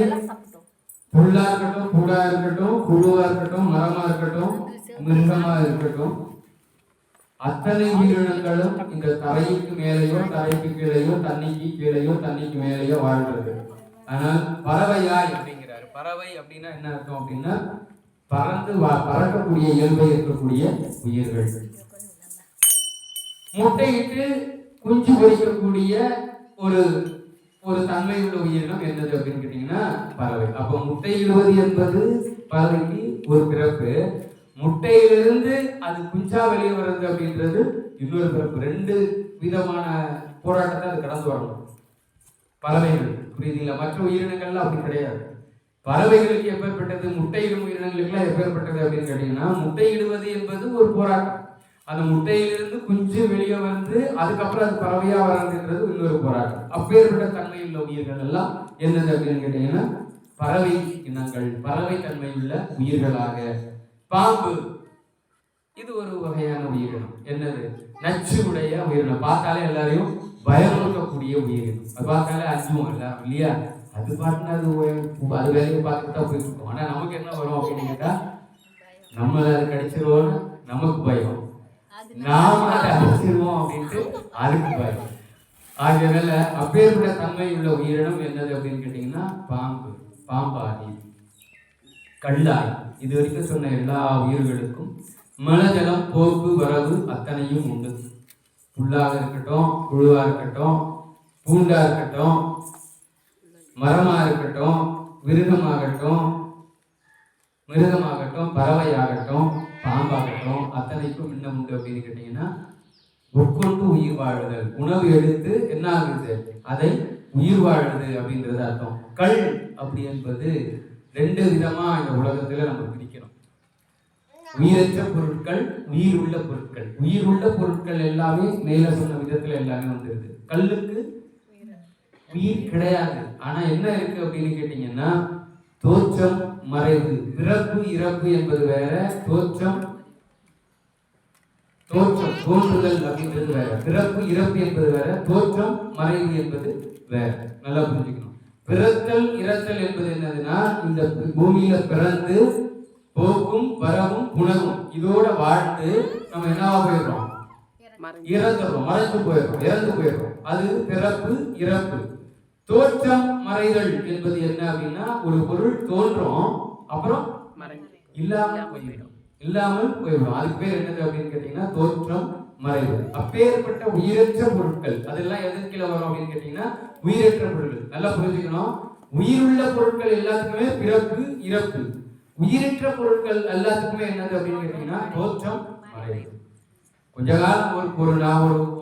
புல்லா இருக்கட்டும், பூடா இருக்கட்டும், புழுவா இருக்கட்டும், மரமா இருக்கட்டும், மிருகமா இருக்கட்டும், அத்தனை உயிரினங்களும் இந்த தரைக்கு மேலேயோ, தரைக்கு கீழேயோ, தண்ணிக்கு கீழேயோ, தண்ணிக்கு மேலேயோ வாழ்றது. ஆனால் பறவையாய் அப்படிங்கிறாரு. பறவை அப்படின்னா என்ன அர்த்தம் அப்படின்னா பறந்து பறக்கக்கூடிய இயல்பை இருக்கக்கூடிய உயிர்கள். முட்டையிட்டு குஞ்சு பொறிக்கக்கூடிய ஒரு தன்மை உள்ள உயிரினம் என்னது அப்படின்னு கேட்டீங்கன்னா பறவை. அப்ப முட்டையிடுவது என்பது பறவைக்கு ஒரு பிறப்பு. முட்டையிலிருந்து அது குஞ்சா வெளியே வர்றது அப்படின்றது இன்னொரு பிறப்பு. ரெண்டு விதமான போராட்டத்தை அது கடந்து வரணும் பறவைகள். புரியுதுங்களா? மற்ற உயிரினங்கள்லாம் அப்படி கிடையாது. பறவைகளுக்கு எப்பேற்பட்டது, முட்டையிடும் உயிரினங்களுக்குலாம் எப்பேற்பட்டது அப்படின்னு கேட்டீங்கன்னா முட்டையிடுவது என்பது ஒரு போராட்டம். அந்த முட்டையிலிருந்து குஞ்சு வெளியே வந்து அதுக்கப்புறம் அது பறவையா வர்றதுன்றது இன்னொரு போராட்டம். அப்பேற்பட்ட தன்மையுள்ள உயிர்கள் எல்லாம் என்னது அப்படின்னு கேட்டீங்கன்னா பறவை இனங்கள், பறவை தன்மையுள்ள உயிர்களாக. பாம்பு இது ஒரு வகையான உயிரினம். என்னது? நச்சு உடைய உயிரினம். பார்த்தாலே எல்லாரையும் பயமுறுத்தக்கூடிய உயிரினம். அது பார்த்தாலே அஞ்சுவோம் எல்லாரும் இல்லையா? அது பார்த்துனா அது வேலையை பார்த்துட்டு தான் போயிருக்கோம். ஆனா நமக்கு என்ன வரும் அப்படின்னு கேட்டா நம்மள அது கடிச்சிருவோம்னு நமக்கு பயம், நாம அதை அடிச்சிருவோம் அப்படின்ட்டு அதுக்கு பயம். ஆகியனால அப்பேற்பட்ட தன்மை உள்ள உயிரினம் என்னது அப்படின்னு கேட்டீங்கன்னா பாம்பு, பாம்பாதி. கல்லாய். இது வரைக்கும் சொன்ன எல்லா உயிர்களுக்கும் மலஜலம் போக்கு வரவு அத்தனையும் உண்டு. புல்லாக இருக்கட்டும், புழுவா இருக்கட்டும், பூண்டா இருக்கட்டும், மரமா இருக்கட்டும், மிருகமாகட்டும், பறவையாகட்டும், பாம்பாகட்டும், அத்தனைக்கும் என்ன உண்டு அப்படின்னு கேட்டீங்கன்னா உட்கொண்டு உயிர் வாழுதல். உணவு எடுத்து என்ன ஆகுது, அதை உயிர் வாழுது அப்படின்றது அர்த்தம். கல் அப்படி என்பது ரெண்டு விதமா இந்த உலகத்துல நம்ம பிரிக்கிறோம். உயிரற்ற பொருட்கள், உயிர் உள்ள பொருட்கள். உயிர் உள்ள பொருட்கள் எல்லாமே மேல சொன்ன விதத்துல எல்லாமே வந்துருது. கல்லுக்கு உயிர் கிடையாது. ஆனா என்ன இருக்கு அப்படின்னு கேட்டீங்கன்னா தோற்றம் மறைவு. பிறப்பு இறப்பு என்பது வேற, தோற்றம் தோன்றுதல் அப்படின்றது வேற. பிறப்பு இறப்பு என்பது வேற, தோற்றம் மறைவு என்பது வேற. நல்லா புரிஞ்சுக்கணும். பிறத்தல் இறத்தல் என்பது என்னதுன்னா இந்த பூமியில பிறந்து போக்கும் வரவும் புணரும் இதோட வாழ்ந்து நம்ம என்னவா போயிடுறோம், இறந்துடுறோம், மறைந்து போயிடுறோம், இறந்து போயிடுறோம். அது பிறப்பு இறப்பு. தோற்றம் மறைதல் என்பது என்ன அப்படின்னா ஒரு பொருள் தோன்றும் அப்புறம் இல்லாமல் போய்விடும். அதுக்கு பேர் என்னது அப்படின்னு கேட்டீங்கன்னா தோற்றம் மறைவு. அப்பேற்பட்ட உயிரற்ற பொருட்கள் அதெல்லாம் எதற்கில வரும் அப்படின்னு கேட்டீங்கன்னா உயிரற்ற பொருட்கள். நல்லா புரிஞ்சுக்கணும். உயிருள்ள பொருட்கள் எல்லாத்துக்குமே பிறப்பு இறப்பு. உயிரற்ற பொருட்கள் எல்லாத்துக்குமே என்னது அப்படின்னு கேட்டீங்கன்னா தோற்றம் மறைவு. கொஞ்ச காலம்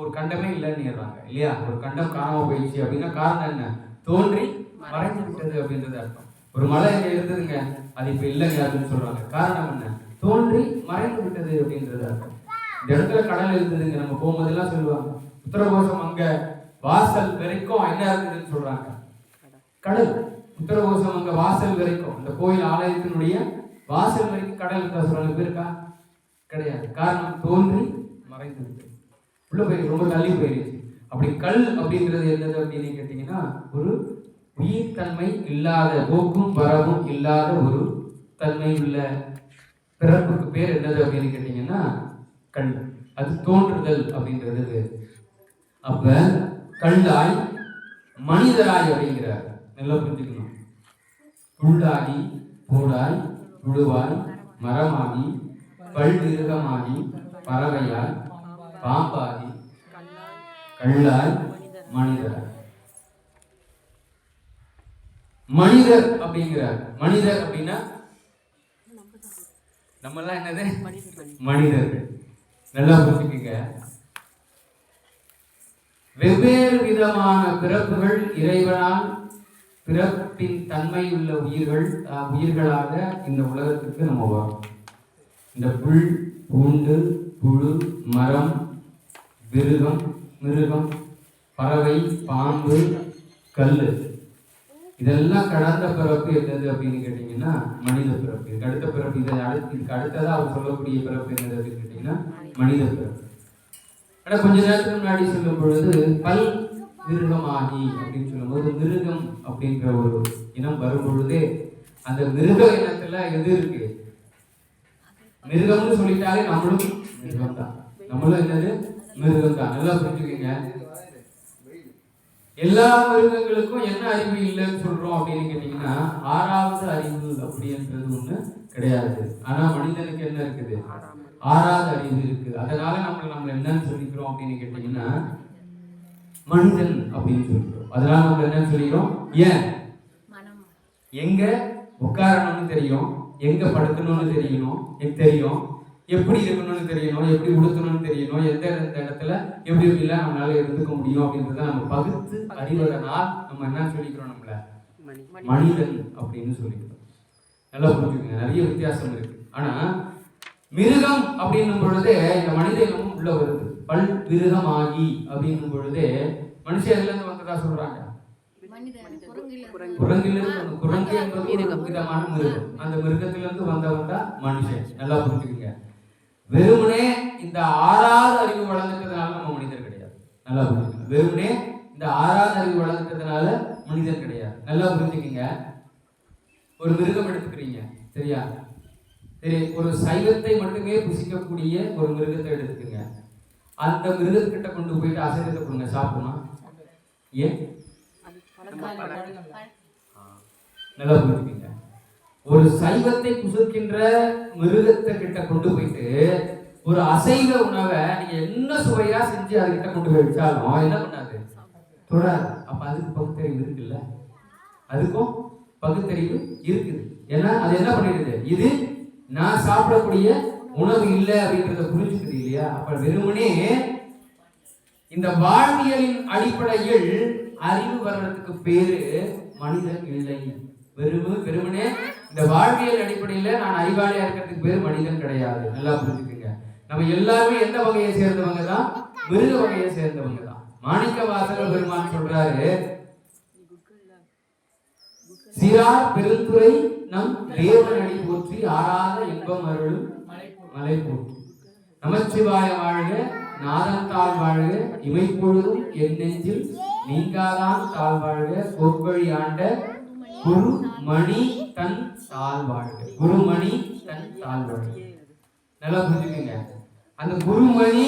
ஒரு கண்டமே இல்லைன்னு இல்லையா, ஒரு கண்டம் காணாம போயிடுச்சு அப்படின்னா காரணம் என்ன, தோன்றி மறைந்து விட்டது அப்படின்றது அர்த்தம். ஒரு மலை இங்க இருந்ததுங்க, அது இப்ப இல்லைங்க அப்படின்னு சொல்றாங்க. காரணம் என்ன, தோன்றி மறைந்து விட்டது அப்படின்றது அர்த்தம். இந்த இடத்துல கடல் இருந்ததுங்க, நம்ம போகும்போதெல்லாம் சொல்லுவாங்க உத்தரகோசம் அங்க வாசல் வரைக்கும் என்ன இருந்ததுன்னு சொல்றாங்க, கடல். உத்தரகோசம் அங்க வாசல் வரைக்கும், அந்த கோயில் ஆலயத்தினுடைய வாசல் வரைக்கும் கடல் இருக்கா சொல்றாங்க, பேருக்கா கிடையாது. காரணம் தோன்றி மறைந்து விட்டது, உள்ள போய் ரொம்ப தள்ளி போயிருச்சு. அப்படி கல் அப்படிங்கிறது என்னது அப்படின்னு கேட்டீங்கன்னா ஒரு உயிர் தன்மை இல்லாத, போக்கும் வரவும் இல்லாத ஒரு தன்மை உள்ள பிறப்புக்கு பேர் என்னது அப்படின்னு கேட்டீங்கன்னா கல். அது தோன்றுதல் அப்படின்றது. அப்ப கல்லாய் மனிதராய் அப்படிங்கிறார். நல்லா புரிஞ்சுக்கணும். புல்லாகி பூடாய் புழுவாய் மரமாகி பல்விருகமாகி பறவையாய் பாம்பாகி கல்லாய் மனிதராய். மனிதர் அப்படிங்கிறார். மனிதர் அப்படின்னா நம்ம எல்லாம் என்னது, மனிதர்கள். நல்லா புரிஞ்சுக்கங்க. வெவ்வேறு விதமான பிறப்புகள் இறைவனால் பிறப்பின் தன்மை உள்ள உயிர்களாக இந்த உலகத்துக்கு நம்ம வரோம். இந்த புல் பூண்டு புழு மரம் மிருகம் பறவை பாம்பு கல் இதெல்லாம் கடந்த பிறப்பு என்னது அப்படின்னு கேட்டீங்கன்னா மனித பிறப்பு. இதுக்கு அடுத்த பிறப்பு, இதுக்கு அடுத்ததா அவர் சொல்லக்கூடிய பிறப்பு என்னது அப்படின்னு கேட்டீங்கன்னா மனித பிறப்பு. ஆனா கொஞ்ச நேரத்துக்கு முன்னாடி சொல்லும் பொழுது பல் மிருகமாகி அப்படின்னு சொல்லும்போது மிருகம் அப்படின்ற ஒரு இனம் வரும் பொழுதே அந்த மிருக இனத்துல எது இருக்கு, மிருகம்னு சொல்லிட்டாலே நம்மளும் மிருகம் தான். நம்மளும் என்னது, மிருகம் தான். நல்லா புரிஞ்சுக்கீங்க. எல்லா மிருகங்களுக்கும் என்ன அறிவு இல்லைன்னு சொல்றோம் அப்படின்னு கேட்டீங்கன்னா ஆறாவது அறிவு அப்படின்றது ஒண்ணு கிடையாது. ஆனா மனிதனுக்கு என்ன இருக்குது, ஆறாவது அறிவு இருக்கு. அதனால நம்ம என்னன்னு சொல்லிக்கிறோம் அப்படின்னு கேட்டீங்கன்னா மனிதன் அப்படின்னு சொல்லிக்கிறோம். அதனால நம்ம என்ன சொல்லிக்கிறோம், ஏன் எங்க உட்காரணும்னு தெரியும், எங்க படுக்கணும்னு தெரியும், எப்படி இருக்கணும்னு தெரியணும், எப்படி உடுத்தணும்னு தெரியணும், எந்த இடத்துல எப்படி எப்படிலாம் நம்மளால இருந்துக்க முடியும் அப்படின்றத நம்ம பகுத்து அறிவதனால் நம்ம என்ன சொல்லிக்கிறோம், நம்மள மனிதன் அப்படின்னு சொல்லிக்கிறோம். நல்லா புரிஞ்சுக்கங்க, நிறைய வித்தியாசம் இருக்கு. ஆனா மிருகம் அப்படின்னும் பொழுதே இந்த மனித இனமும் உள்ள வருது. பல் மிருகமாகி அப்படின்னும் பொழுதே மனுஷன் எதுல இருந்து வந்ததா சொல்றாங்க, குரங்கிலிருந்து. குரங்கு என்பது ஒரு விதமான மிருகம். அந்த மிருகத்திலிருந்து வந்தவன் தான் மனுஷன். நல்லா புரிஞ்சுக்கங்க. வெறுமனே இந்த ஆறாவது அறிவு வளர்ந்துட்டதுனால நம்ம மனிதர் கிடையாது. நல்லா புரிஞ்சுக்கங்க. வெறுமனே இந்த ஆறாவது அறிவு வளர்ந்துட்டதுனால மனிதர் கிடையாது. நல்லா புரிஞ்சுக்கங்க. ஒரு மிருகம் எடுத்துக்கிறீங்க, சரியா? சரி, ஒரு சைவத்தை மட்டுமே புசிக்கக்கூடிய ஒரு மிருகத்தை எடுத்துக்கங்க. அந்த மிருகத்துக்கிட்ட கொண்டு போயிட்டு அசைவத்தை கொடுங்க, சாப்பிடுமா? ஏன்? நல்லா புரிஞ்சுக்கங்க. ஒரு சைவத்தை குசுக்கின்ற மிருகத்தை கிட்ட கொண்டு போயிட்டு ஒரு அசைவ உணவை நீங்க என்ன சுவையா செஞ்சு அதுகிட்ட கொண்டு போய் வச்சாலும் என்ன பண்ணாது, தொடாது. அப்ப அதுக்கு பகுத்தறிவு இருக்குல்ல, அதுக்கும் பகுத்தறிவு இருக்குது. ஏன்னா அது என்ன பண்ணிடுது, இது நான் சாப்பிடக்கூடிய உணவு இல்லை அப்படின்றத புரிஞ்சுக்குது இல்லையா? அப்ப வெறுமனே இந்த வாழ்வியலின் அடிப்படையில் அறிவு வர்றதுக்கு பேரு மனிதன் இல்லை. வெறுமனே இந்த வாழ்வியல் அடிப்படையில நான் அறிவாளியா இருக்கிறதுக்கு பேரு மனிதன் கிடையாது. நல்லா புரிஞ்சுக்குங்க. நம்ம எல்லாருமே எந்த வகையை சேர்ந்தவங்க தான், மிருக வகையை சேர்ந்தவங்க தான். மாணிக்கவாசகர் பெருமான் சொல்றாரு, சிறார் பெருந்துரை நம் தேவனடி போற்றி ஆறாத இன்பம் அருளும் மலை போற்றி. நமச்சிவாய வாழ்க, நாதன் வாழ்க, இமைப்பொழுதும் என் நெஞ்சில் நீங்காதான் தாழ்வாழ்க, சொற்வழி ஆண்ட குருமணி தன் தாழ்வாழ்க. குருமணி தன் தாழ்வாழ்க. நல்லா புரிஞ்சுக்கங்க. அந்த குருமணி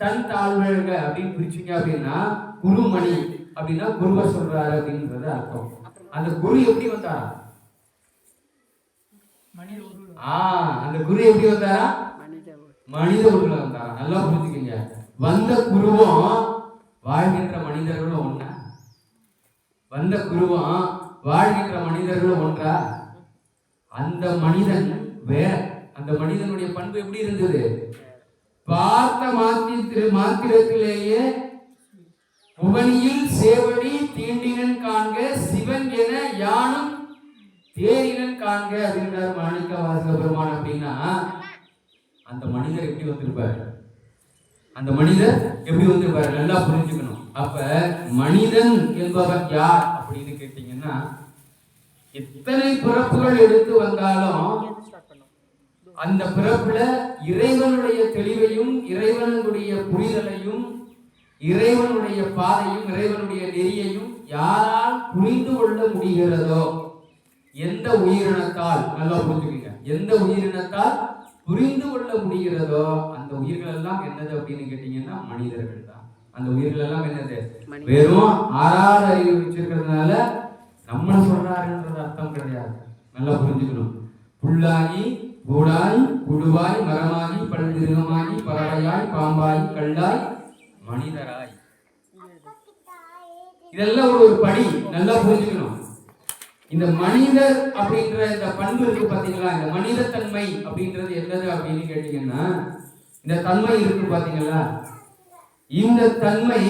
தன் தாழ்வாழ்க அப்படின்னு பிரிச்சுங்க அப்படின்னா, குருமணி அப்படின்னா குருவை சொல்றாரு அப்படின்றது அர்த்தம். அந்த குரு எப்படி வந்தாரா? அந்த குரு எப்படி வந்தாரா? மனித உருவத்துல வந்தாரா? நல்லா புரிஞ்சுக்கங்க. வந்த குருவும் வாழ்கின்ற மனிதர்களும் ஒண்ணா? வந்த குருவும் வாழ்கின்ற மனிதர்களும் ஒன்றா? அந்த மனிதன் வேற. அந்த மனிதனுடைய பண்பு எப்படி இருந்தது? பார்த்த மாத்திரத்திலேயே புவனியில் சேவடி தீண்டினன் காண்க, சிவன் என யானும் தேரினன் காண்க அப்படின்றார் மாணிக்கவாசக பெருமான். அப்படின்னா அந்த மனிதர் எப்படி வந்திருப்பாரு? அந்த மனிதர் எப்படி வந்திருப்பாரு? நல்லா புரிஞ்சுக்கணும். அப்ப மனிதன் என்பவன் யார் அப்படின்னு கேட்டீங்கன்னா, எத்தனை பிறப்புகள் எடுத்து வந்தாலும் அந்த பிறப்புல இறைவனுடைய தெளிவையும் இறைவனுடைய புரிதலையும் இறைவனுடைய பாதையும் இறைவனுடைய நெறியையும் யாரால் புரிந்து கொள்ள முடிகிறதோ, எந்த உயிரினத்தால், நல்லா புரிஞ்சுக்கீங்க, எந்த உயிரினத்தால் புரிந்து கொள்ள முடிகிறதோ அந்த உயிர்கள் எல்லாம் என்னது அப்படின்னு கேட்டீங்கன்னா மனிதர்கள் தான். அந்த உயிர்கள் எல்லாம் என்னது? வெறும் ஆறாத அறிவு வச்சிருக்கிறதுனால நம்ம சொல்றாருன்றது அர்த்தம் கிடையாது. நல்லா புரிஞ்சுக்கணும். புல்லாகி கூடாய் குழுவாய் மரமாகி பல்விருகமாகி பறவையாய் பாம்பாய் கல்லாய் மனிதராய், இதெல்லாம் ஒரு படி. நல்லா புரிஞ்சுக்கணும். இந்த மனிதர் அப்படின்ற இந்த பண்பு இருக்கு பாத்தீங்களா? இந்த மனித தன்மை அப்படின்றது என்னது அப்படின்னு கேட்டீங்கன்னா, இந்த தன்மை இருக்கு பாத்தீங்களா? இந்த தன்மை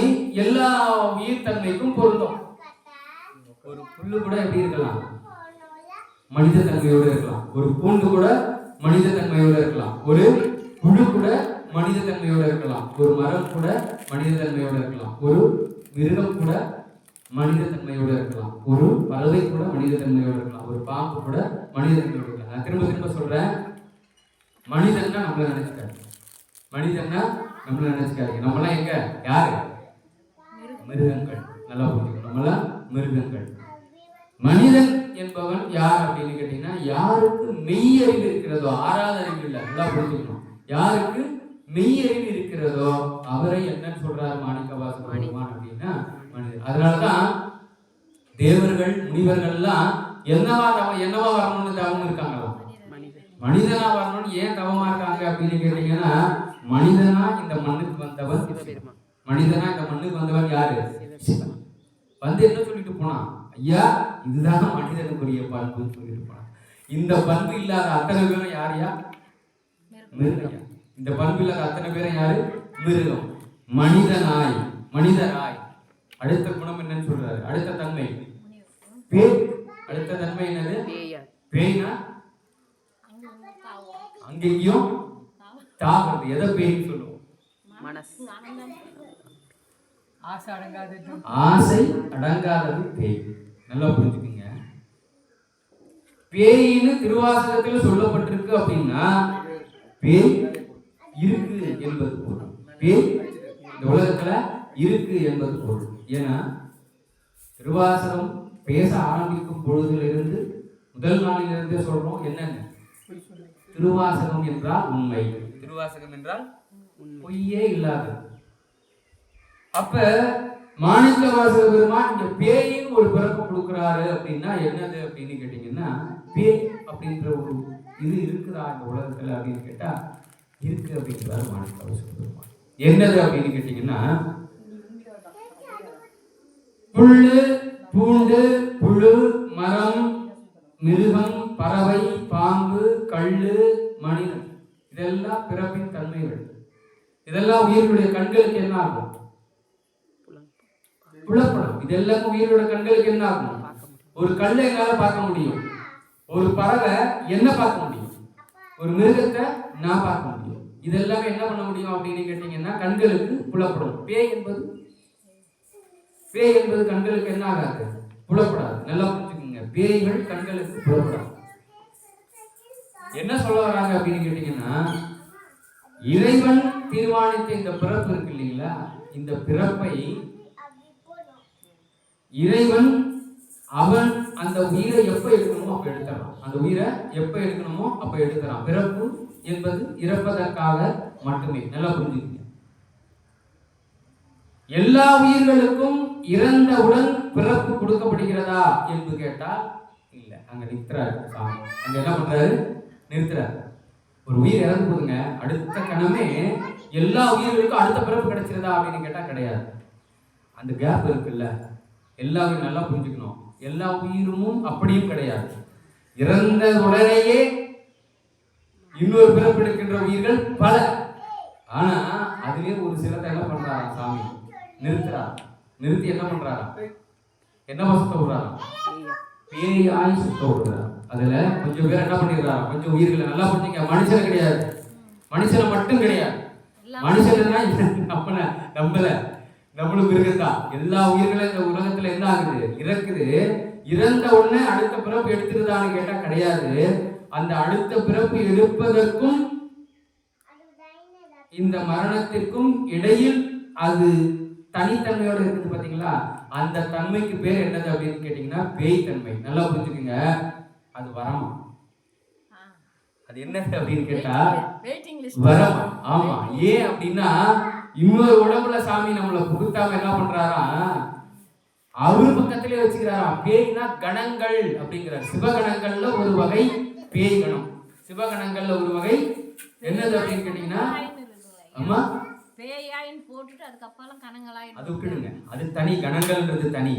எல்லா உயிர் தன்மைக்கும் பொருந்தும். ஒரு புல்லு கூட எப்படி இருக்கலாம்? மனித தன்மையோடு இருக்கலாம். ஒரு பூண்டு கூட மனித தன்மையோடு இருக்கலாம். ஒரு புழு கூட மனித தன்மையோடு இருக்கலாம். ஒரு மரம் கூட மனித தன்மையோடு இருக்கலாம். ஒரு மிருகம் கூட மனித தன்மையோடு இருக்கலாம். ஒரு பறவை கூட மனித தன்மையோடு இருக்கலாம். ஒரு பாம்பு கூட மனித தன்மையோடு இருக்கலாம். நான் திரும்ப திரும்ப சொல்றேன், மனிதன்னா நம்மள நினைச்சுக்காரு. மனிதன்னா நம்மள நினைச்சுக்காரு. நம்மளாம் எங்க யாரு? மிருகங்கள். நல்லா புரிஞ்சுக்கணும். நம்மளாம் மிருகங்கள். மனிதன் என்பவன் யார் அப்படின்னு கேட்டீங்கன்னா, யாருக்கு மெய்யறிவு இருக்கிறதோ, ஆறாத அறிவு இல்லை, நல்லா புரிஞ்சுக்கணும். யாருக்கு மெய்யறிவு இருக்கிறதோ அவரை என்னன்னு சொல்றாரு மாணிக்கவாசகர் பெருமான் அப்படின்னா மனிதன். அதனாலதான் தேவர்கள் முனிவர்கள் எல்லாம் என்னவா வரணும்னு தவம் இருக்காங்களா? மனிதனா வரணும்னு ஏன் தவமா இருக்காங்க அப்படின்னு கேட்டீங்கன்னா, மனிதனா இந்த மண்ணுக்கு வந்தவன், மனிதனா இந்த மண்ணுக்கு வந்தவன் யாரு? சிவன். வந்து என்ன சொல்லிட்டு போனான்? ஐயா, இதுதான் மனிதனுக்குரிய பண்புன்னு சொல்லிட்டு போனான். இந்த பண்பு இல்லாத அத்தனை பேரும் யாரையா? மிருகம். இந்த பண்பு இல்லாத அத்தனை பேரும் யாரு? மிருகம். மனிதனாய், மனிதராய். அடுத்த குணம் என்னன்னு சொல்றாரு? அடுத்த தன்மை பேய். அடுத்த தன்மை என்னது? பேய்னா அங்கேயும் தாக்குறது. எதை பேய்ன்னு சொல்லுவோம்? ஆசை அடங்காதது பேய். நல்லா புரிஞ்சுக்கீங்க. பேயின்னு திருவாசகத்தில் சொல்லப்பட்டிருக்கு அப்படின்னா பேய் இருக்கு என்பது பொருள். பேய் இந்த உலகத்துல இருக்கு என்பது பொருள். ஏன்னா திருவாசகம் பேச ஆரம்பிக்கும் பொழுதிலிருந்து முதல் நாளிலிருந்தே சொல்றோம் என்னன்னு, திருவாசகம் என்றால் உண்மை, திருவாசகம் என்றால் பொய்யே இல்லாதது. அப்ப மாணிக்கவாசக பெருமான் இங்க பேயின் ஒரு பிறப்பு கொடுக்கிறாரு அப்படின்னா என்னது அப்படின்னு கேட்டீங்கன்னா, பேய் அப்படின்ற ஒரு இது இருக்குதா இந்த உலகத்துல அப்படின்னு கேட்டா இருக்கு அப்படின்றாரு மாணிக்கவாசகர். என்னது அப்படின்னு கேட்டீங்கன்னா, புல்லு, பூண்டு, புழு, மரம், மிருகம், பறவை, பாம்பு, கள்ளு, மனிதன், இதெல்லாம் பிறப்பின் தன்மைகள். இதெல்லாம் உயிர்களுடைய கண்களுக்கு என்ன ஆகும்? புலப்படும். இதெல்லாம் உயிரோட கண்களுக்கு என்ன ஆகும்? ஒரு கல்லை என்னால பார்க்க முடியும், ஒரு பறவை என்ன பார்க்க முடியும், ஒரு மிருகத்தை நான் பார்க்க முடியும். இதெல்லாமே என்ன பண்ண முடியும் அப்படின்னு கேட்டீங்கன்னா கண்களுக்கு புலப்படும். பேய் என்பது கண்களுக்கு என்ன ஆகாது? புலப்படாது. நல்லா புரிஞ்சுக்கோங்க, பேய்கள் கண்களுக்கு புலப்படாது. என்ன சொல்ல வராங்க அப்படின்னு கேட்டீங்கன்னா, இறைவன் தீர்மானித்த இந்த பிறப்பு இருக்கு இல்லைங்களா, இந்த பிறப்பை இறைவன் அவன் அந்த உயிரை எப்ப எடுக்கணுமோ அப்ப எடுத்துறான். அந்த உயிரை எப்ப எடுக்கணுமோ அப்ப எடுத்துறான். பிறப்பு என்பது இறப்பதற்காக மட்டுமே. நல்லா புரிஞ்சுக்கங்க. எல்லா உயிர்களுக்கும் இறந்தவுடன் பிறப்பு கொடுக்கப்படுகிறதா என்று கேட்டால் இல்ல. அங்க நிறுத்துறாரு சாமி. அங்க என்ன பண்றாரு? நிறுத்துறாரு. ஒரு உயிர் இறந்து போதுங்க, அடுத்த கணமே எல்லா உயிர்களுக்கும் அடுத்த பிறப்பு கிடைச்சிருதா அப்படின்னு கேட்டா கிடையாது. அந்த கேப் இருக்குல்ல, எல்லாமே நல்லா புரிஞ்சுக்கணும். எல்லா உயிரும் அப்படியும் கிடையாது. இறந்த உடனேயே இன்னொரு பிறப்பு எடுக்கின்ற உயிர்கள் பல. ஆனா அதுலயே ஒரு சிலத்தை என்ன பண்றாரா சாமி? நிறுத்துறாரு. நிறுத்தி என்ன பண்றாரா? என்ன சுத்த விடுறாரா? பேயாய் சுத்த விடுறாரு. அதுல கொஞ்சம் பேர் என்ன பண்ணிடுறாரா? கொஞ்சம் உயிர்களை நல்லா புரிஞ்சுங்க. மனுஷன் கிடையாது, மனுஷனை மட்டும் கிடையாது. மனுஷன்னா நம்மள நம்மளும் மிருகத்தான். எல்லா உயிர்களும் இந்த உலகத்துல என்ன ஆகுது? இறக்குது. இறந்த உடனே அடுத்த பிறப்பு எடுத்துருதான்னு கேட்டா கிடையாது. அந்த அடுத்த பிறப்பு எடுப்பதற்கும் இந்த மரணத்திற்கும் இடையில் அது தனித்தன்மையோட இருக்குது பாத்தீங்களா? அந்த தன்மைக்கு பேர் என்னது அப்படின்னு கேட்டீங்கன்னா பேய் தன்மை. நல்லா புரிஞ்சுக்கோங்க. அது வரமா? அது என்னது அப்படின்னு கேட்டா வரமா. ஆமா. ஏன் அப்படின்னா இன்னொரு உடம்புல சாமி நம்மளை புகுத்தாம என்ன பண்றாரா? அவரு பக்கத்திலே வச்சுக்கிறாரா. பேய்னா கணங்கள் அப்படிங்கிறார். சிவகணங்கள்ல ஒரு வகை பேய் கணம். சிவகணங்கள்ல ஒரு வகை என்னது அப்படின்னு கேட்டீங்கன்னா, ஆமா, பேயாயின் போட்டுட்டு அதுக்கப்புறம் கணங்களாய் அது விட்டுடுங்க. அது தனி. கணங்கள்ன்றது தனி.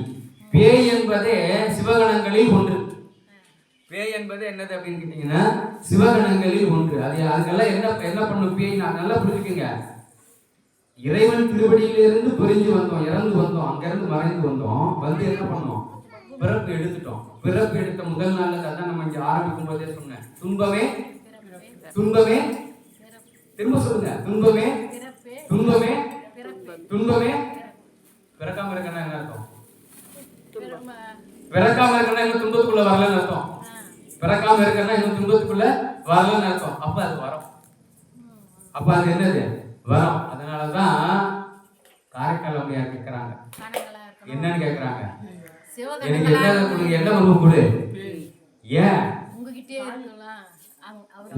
பேய் என்பதே சிவகணங்களில் ஒன்று. பேய் என்பது என்னது அப்படின்னு கேட்டீங்கன்னா சிவகணங்களில் ஒன்று. அது அதுக்கெல்லாம் என்ன பண்ணும் பேய்? நான் நல்லா புரிஞ்சுக்கங்க. இறைவன் திருவடியிலிருந்து பிரிஞ்சு வந்தோம், இறந்து வந்தோம், அங்கிருந்து மறைந்து வந்தோம், வந்து என்ன பண்ணோம்? பிறப்பு எடுத்துட்டோம். பிறப்பு எடுத்த முதல் நாள்ல தான் நம்ம இங்க ஆரம்பிக்கும் போதே சொன்னேன், துன்பமே துன்பமே, திரும்ப சொல்லுங்க, துன்பமே துன்பமே துன்பமே. பிறக்காம இருக்கனா என்ன அர்த்தம்? பிறக்காம இருக்கனா இன்னும் துன்பத்துக்குள்ள வரலன்னு அர்த்தம். பிறக்காம இருக்கனா இன்னும் துன்பத்துக்குள்ள வரலன்னு அர்த்தம். அப்ப அது வரும். அப்ப அது என்னது? வரும். அதனாலதான் காரைக்கால் அம்மையார் கேட்கிறாங்க, என்னன்னு கேட்கிறாங்க, எனக்கு என்ன உருவம் கொடு. ஏன்?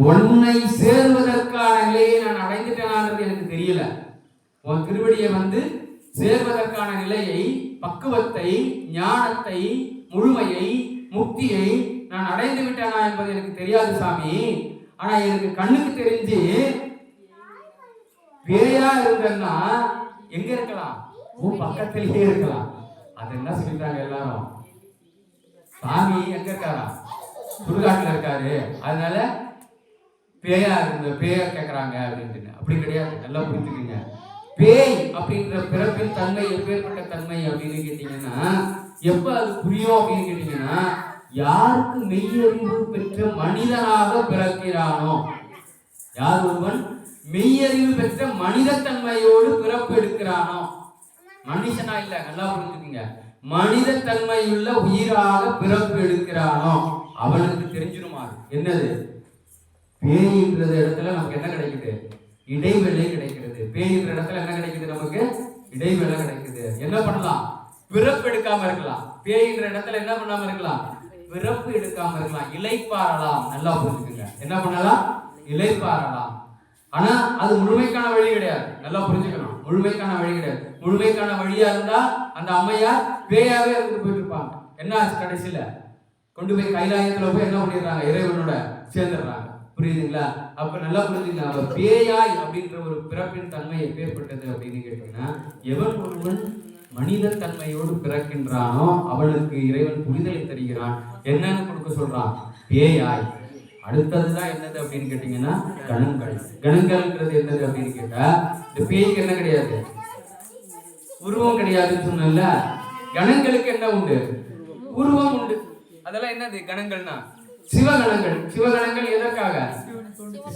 உன்னை சேர்வதற்கான நிலையை நான் அடைந்துட்டேனான்றது எனக்கு தெரியல. உன் திருவடியை வந்து சேர்வதற்கான நிலையை, பக்குவத்தை, ஞானத்தை, முழுமையை, முக்தியை நான் அடைந்து விட்டேனா என்பது எனக்கு தெரியாது சாமி. ஆனா எனக்கு கண்ணுக்கு தெரிஞ்சு பேயா இருந்தன்னா எங்க இருக்கலாம்? உன் பக்கத்திலேயே இருக்கலாம். அது என்ன சொல்லிட்டாங்க எல்லாரும்? சாமி எங்க இருக்காரா? சுடுகாட்டுல இருக்காரு, அதனால பேயா இருந்த பேயா கேட்கறாங்க அப்படின்னு. அப்படி கிடையாது. நல்லா புரிஞ்சுக்கீங்க. பேய் அப்படின்ற பிறப்பின் தன்மை எப்பேற்பட்ட தன்மை அப்படின்னு கேட்டீங்கன்னா, எப்ப அது புரியும் அப்படின்னு கேட்டீங்கன்னா, யாருக்கு மெய்யறிவு பெற்ற மனிதனாக பிறக்கிறானோ, யார் ஒருவன் மெய்யறிவு பெற்ற மனித தன்மையோடு பிறப்பு எடுக்கிறானோ, மனுஷனா இல்ல, நல்லா புரிஞ்சுக்கீங்க, மனித தன்மையுள்ள உயிராக பிறப்பு எடுக்கிறானோ அவனுக்கு தெரிஞ்சிருமா என்னது பேய்ன்றது இடத்துல நமக்கு என்ன கிடைக்குது? இடைவேளை கிடைக்கிறது. பேய்ன்ற இடத்துல என்ன கிடைக்குது? நமக்கு இடைவேளை கிடைக்குது. என்ன பண்ணலாம்? பிறப்பு எடுக்காம இருக்கலாம். பேய்ன்ற இடத்துல என்ன பண்ணாம இருக்கலாம்? பிறப்பு எடுக்காம இருக்கலாம், இளைப்பாறலாம். நல்லா புரிஞ்சுக்குங்க. என்ன பண்ணலாம்? இளைப்பாறலாம். ஆனா அது முழுமைக்கான வழி கிடையாது. நல்லா புரிஞ்சுக்கணும். முழுமைக்கான வழி கிடையாது. முழுமைக்கான வழியா இருந்தா அந்த அம்மையார் பேயாவே இருந்து போயிட்டு இருப்பாங்க. என்ன கடைசியில கொண்டு போய் கைலாயத்துல போய் என்ன பண்ணிடுறாங்க, இறைவனோட சேர்ந்துடுறாங்க. புரியுதுங்களா? அப்ப நல்லா புரிஞ்சுக்கலாம். அப்ப பேயாய் அப்படின்ற ஒரு பிறப்பின் தன்மை எப்பேற்பட்டது அப்படின்னு கேட்டீங்கன்னா, எவன் ஒருவன் மனித தன்மையோடு பிறக்கின்றானோ அவனுக்கு இறைவன் புரிதலை தருகிறான். என்னன்னு கொடுக்க சொல்றான்? பேயாய். அடுத்ததுதான் என்னது அப்படின்னு கேட்டீங்கன்னா கணங்கள். கணங்கள்ன்றது என்னது அப்படின்னு கேட்டா, இந்த பேய்க்கு என்ன கிடையாது, உருவம் கிடையாதுன்னு சொன்னல. கணங்களுக்கு என்ன உண்டு? உருவம் உண்டு. அதெல்லாம் என்னது கணங்கள்னா? சிவகணங்கள். சிவகணங்கள் எதற்காக?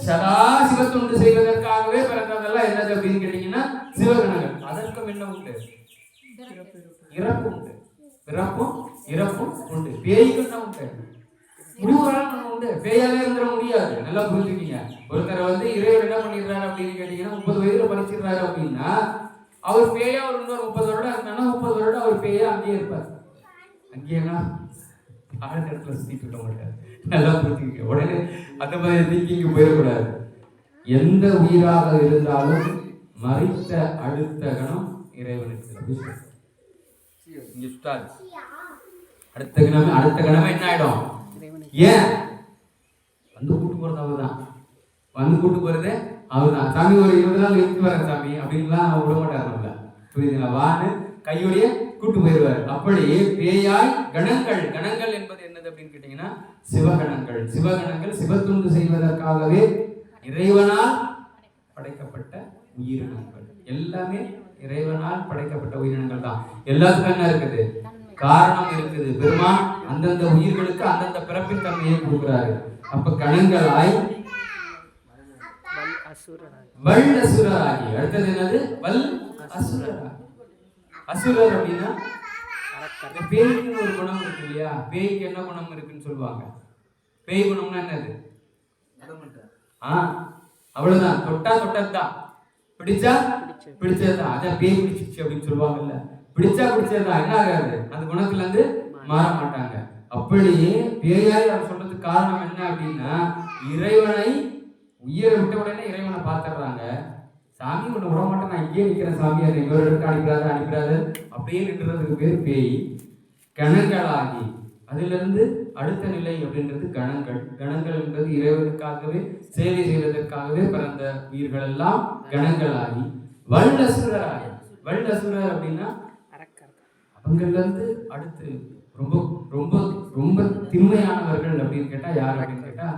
சதா சிவத்தொண்டு செய்வதற்காகவே பிறந்ததெல்லாம் என்னது அப்படின்னு கேட்டீங்கன்னா சிவகணங்கள். அதற்கும் என்ன உண்டு? இறப்பு உண்டு. பிறப்பும் இறப்பும் உண்டு. பேய்க்கு என்ன உண்டு? முடிவுகளாம் உண்டு. பேயாலே இருந்துட முடியாது. நல்லா புரிஞ்சுக்கீங்க. ஒருத்தரை வந்து இறைவன் என்ன பண்ணிடுறாரு அப்படின்னு கேட்டீங்கன்னா 30 வயதுல பறிச்சிடுறாரு அப்படின்னா அவர் பேயா ஒரு இன்னொரு 30 வருடம் இருந்தாங்கன்னா 30 வருடம் அவர் பேயா அங்கேயே இருப்பார். அங்கேயா ஆழ்நேரத்தில் சுத்திட்டு இருக்க மாட்டார். நல்லா புரிஞ்சுக்கிங்க. உடனே அந்த மாதிரி திங்கிங் போயிடக்கூடாது. எந்த உயிராக இருந்தாலும் மறித்த அடுத்த கணம் இறைவனுக்கு இங்க சுத்தாது. அடுத்த கணமே என்ன ஆயிடும்? ஏன் வந்து கூட்டு போறது அவர்தான். வந்து கூட்டு போறது அவர்தான். சாமி ஒரு 20 நாள் இருந்து வர சாமி அப்படின்லாம் விட மாட்டார். நம்மள புரியுதுங்களா? வான்னு கையோடைய கூட்டு போயிடுவார். அப்படி பேயாய் கணங்கள். கணங்கள் என்பது என்னது அப்படின்னு கேட்டீங்கன்னா சிவகணங்கள். சிவகணங்கள் சிவத்துண்டு செய்வதற்காகவே இறைவனால் படைக்கப்பட்ட உயிரினங்கள். எல்லாமே இறைவனால் படைக்கப்பட்ட உயிரினங்கள் தான். எல்லாத்துக்கும் என்ன இருக்குது? காரணம் இருக்குது. பெருமான் அந்தந்த உயிர்களுக்கு அந்தந்த பிறப்பின் தன்மையை கொடுக்கிறாரு. அப்ப கணங்களாய் வல் அசுரராகி. அடுத்தது என்னது? வல் அசுரராகி. அசுரர் அப்படின்னா பேய்க்கு ஒரு குணம் இருக்கு இல்லையா? பேய்க்கு என்ன குணம் இருக்குன்னு சொல்லுவாங்க. பேய் குணம்னா என்னது? அவ்வளவுதான். தொட்டா தொட்டதுதான், பிடிச்சா பிடிச்சதுதான். அதான் பேய் பிடிச்சிச்சு அப்படின்னு சொல்லுவாங்கல்ல. பிடிச்சா பிடிச்சதுதான். என்ன ஆகாது? அந்த குணத்துல இருந்து மாற மாட்டாங்க. அப்படியே பேயாய் அவர் சொல்றதுக்கு காரணம் என்ன அப்படின்னா, இறைவனை உயிரை விட்ட உடனே இறைவனை பார்த்துடுறாங்க. சாமி ஒண்ணு விட மாட்டேன், நான் இங்கே நிற்கிறேன் சாமி, அதை இன்னொரு இடத்துக்கு அனுப்பிடாது அப்படியே நின்றுறதுக்கு பேர் பேய். கணங்களாகி அதிலிருந்து அடுத்த நிலை அப்படின்றது கணங்கள். கணங்கள் என்பது இறைவனுக்காகவே சேவை செய்வதற்காகவே பிறந்த உயிர்கள் எல்லாம் கணங்களாகி வல்லசுரராகி. வல்லசுரர் அப்படின்னா அவங்கள்ல இருந்து அடுத்து ரொம்ப ரொம்ப ரொம்ப திண்மையானவர்கள் அப்படின்னு கேட்டா யார் அப்படின்னு கேட்டா,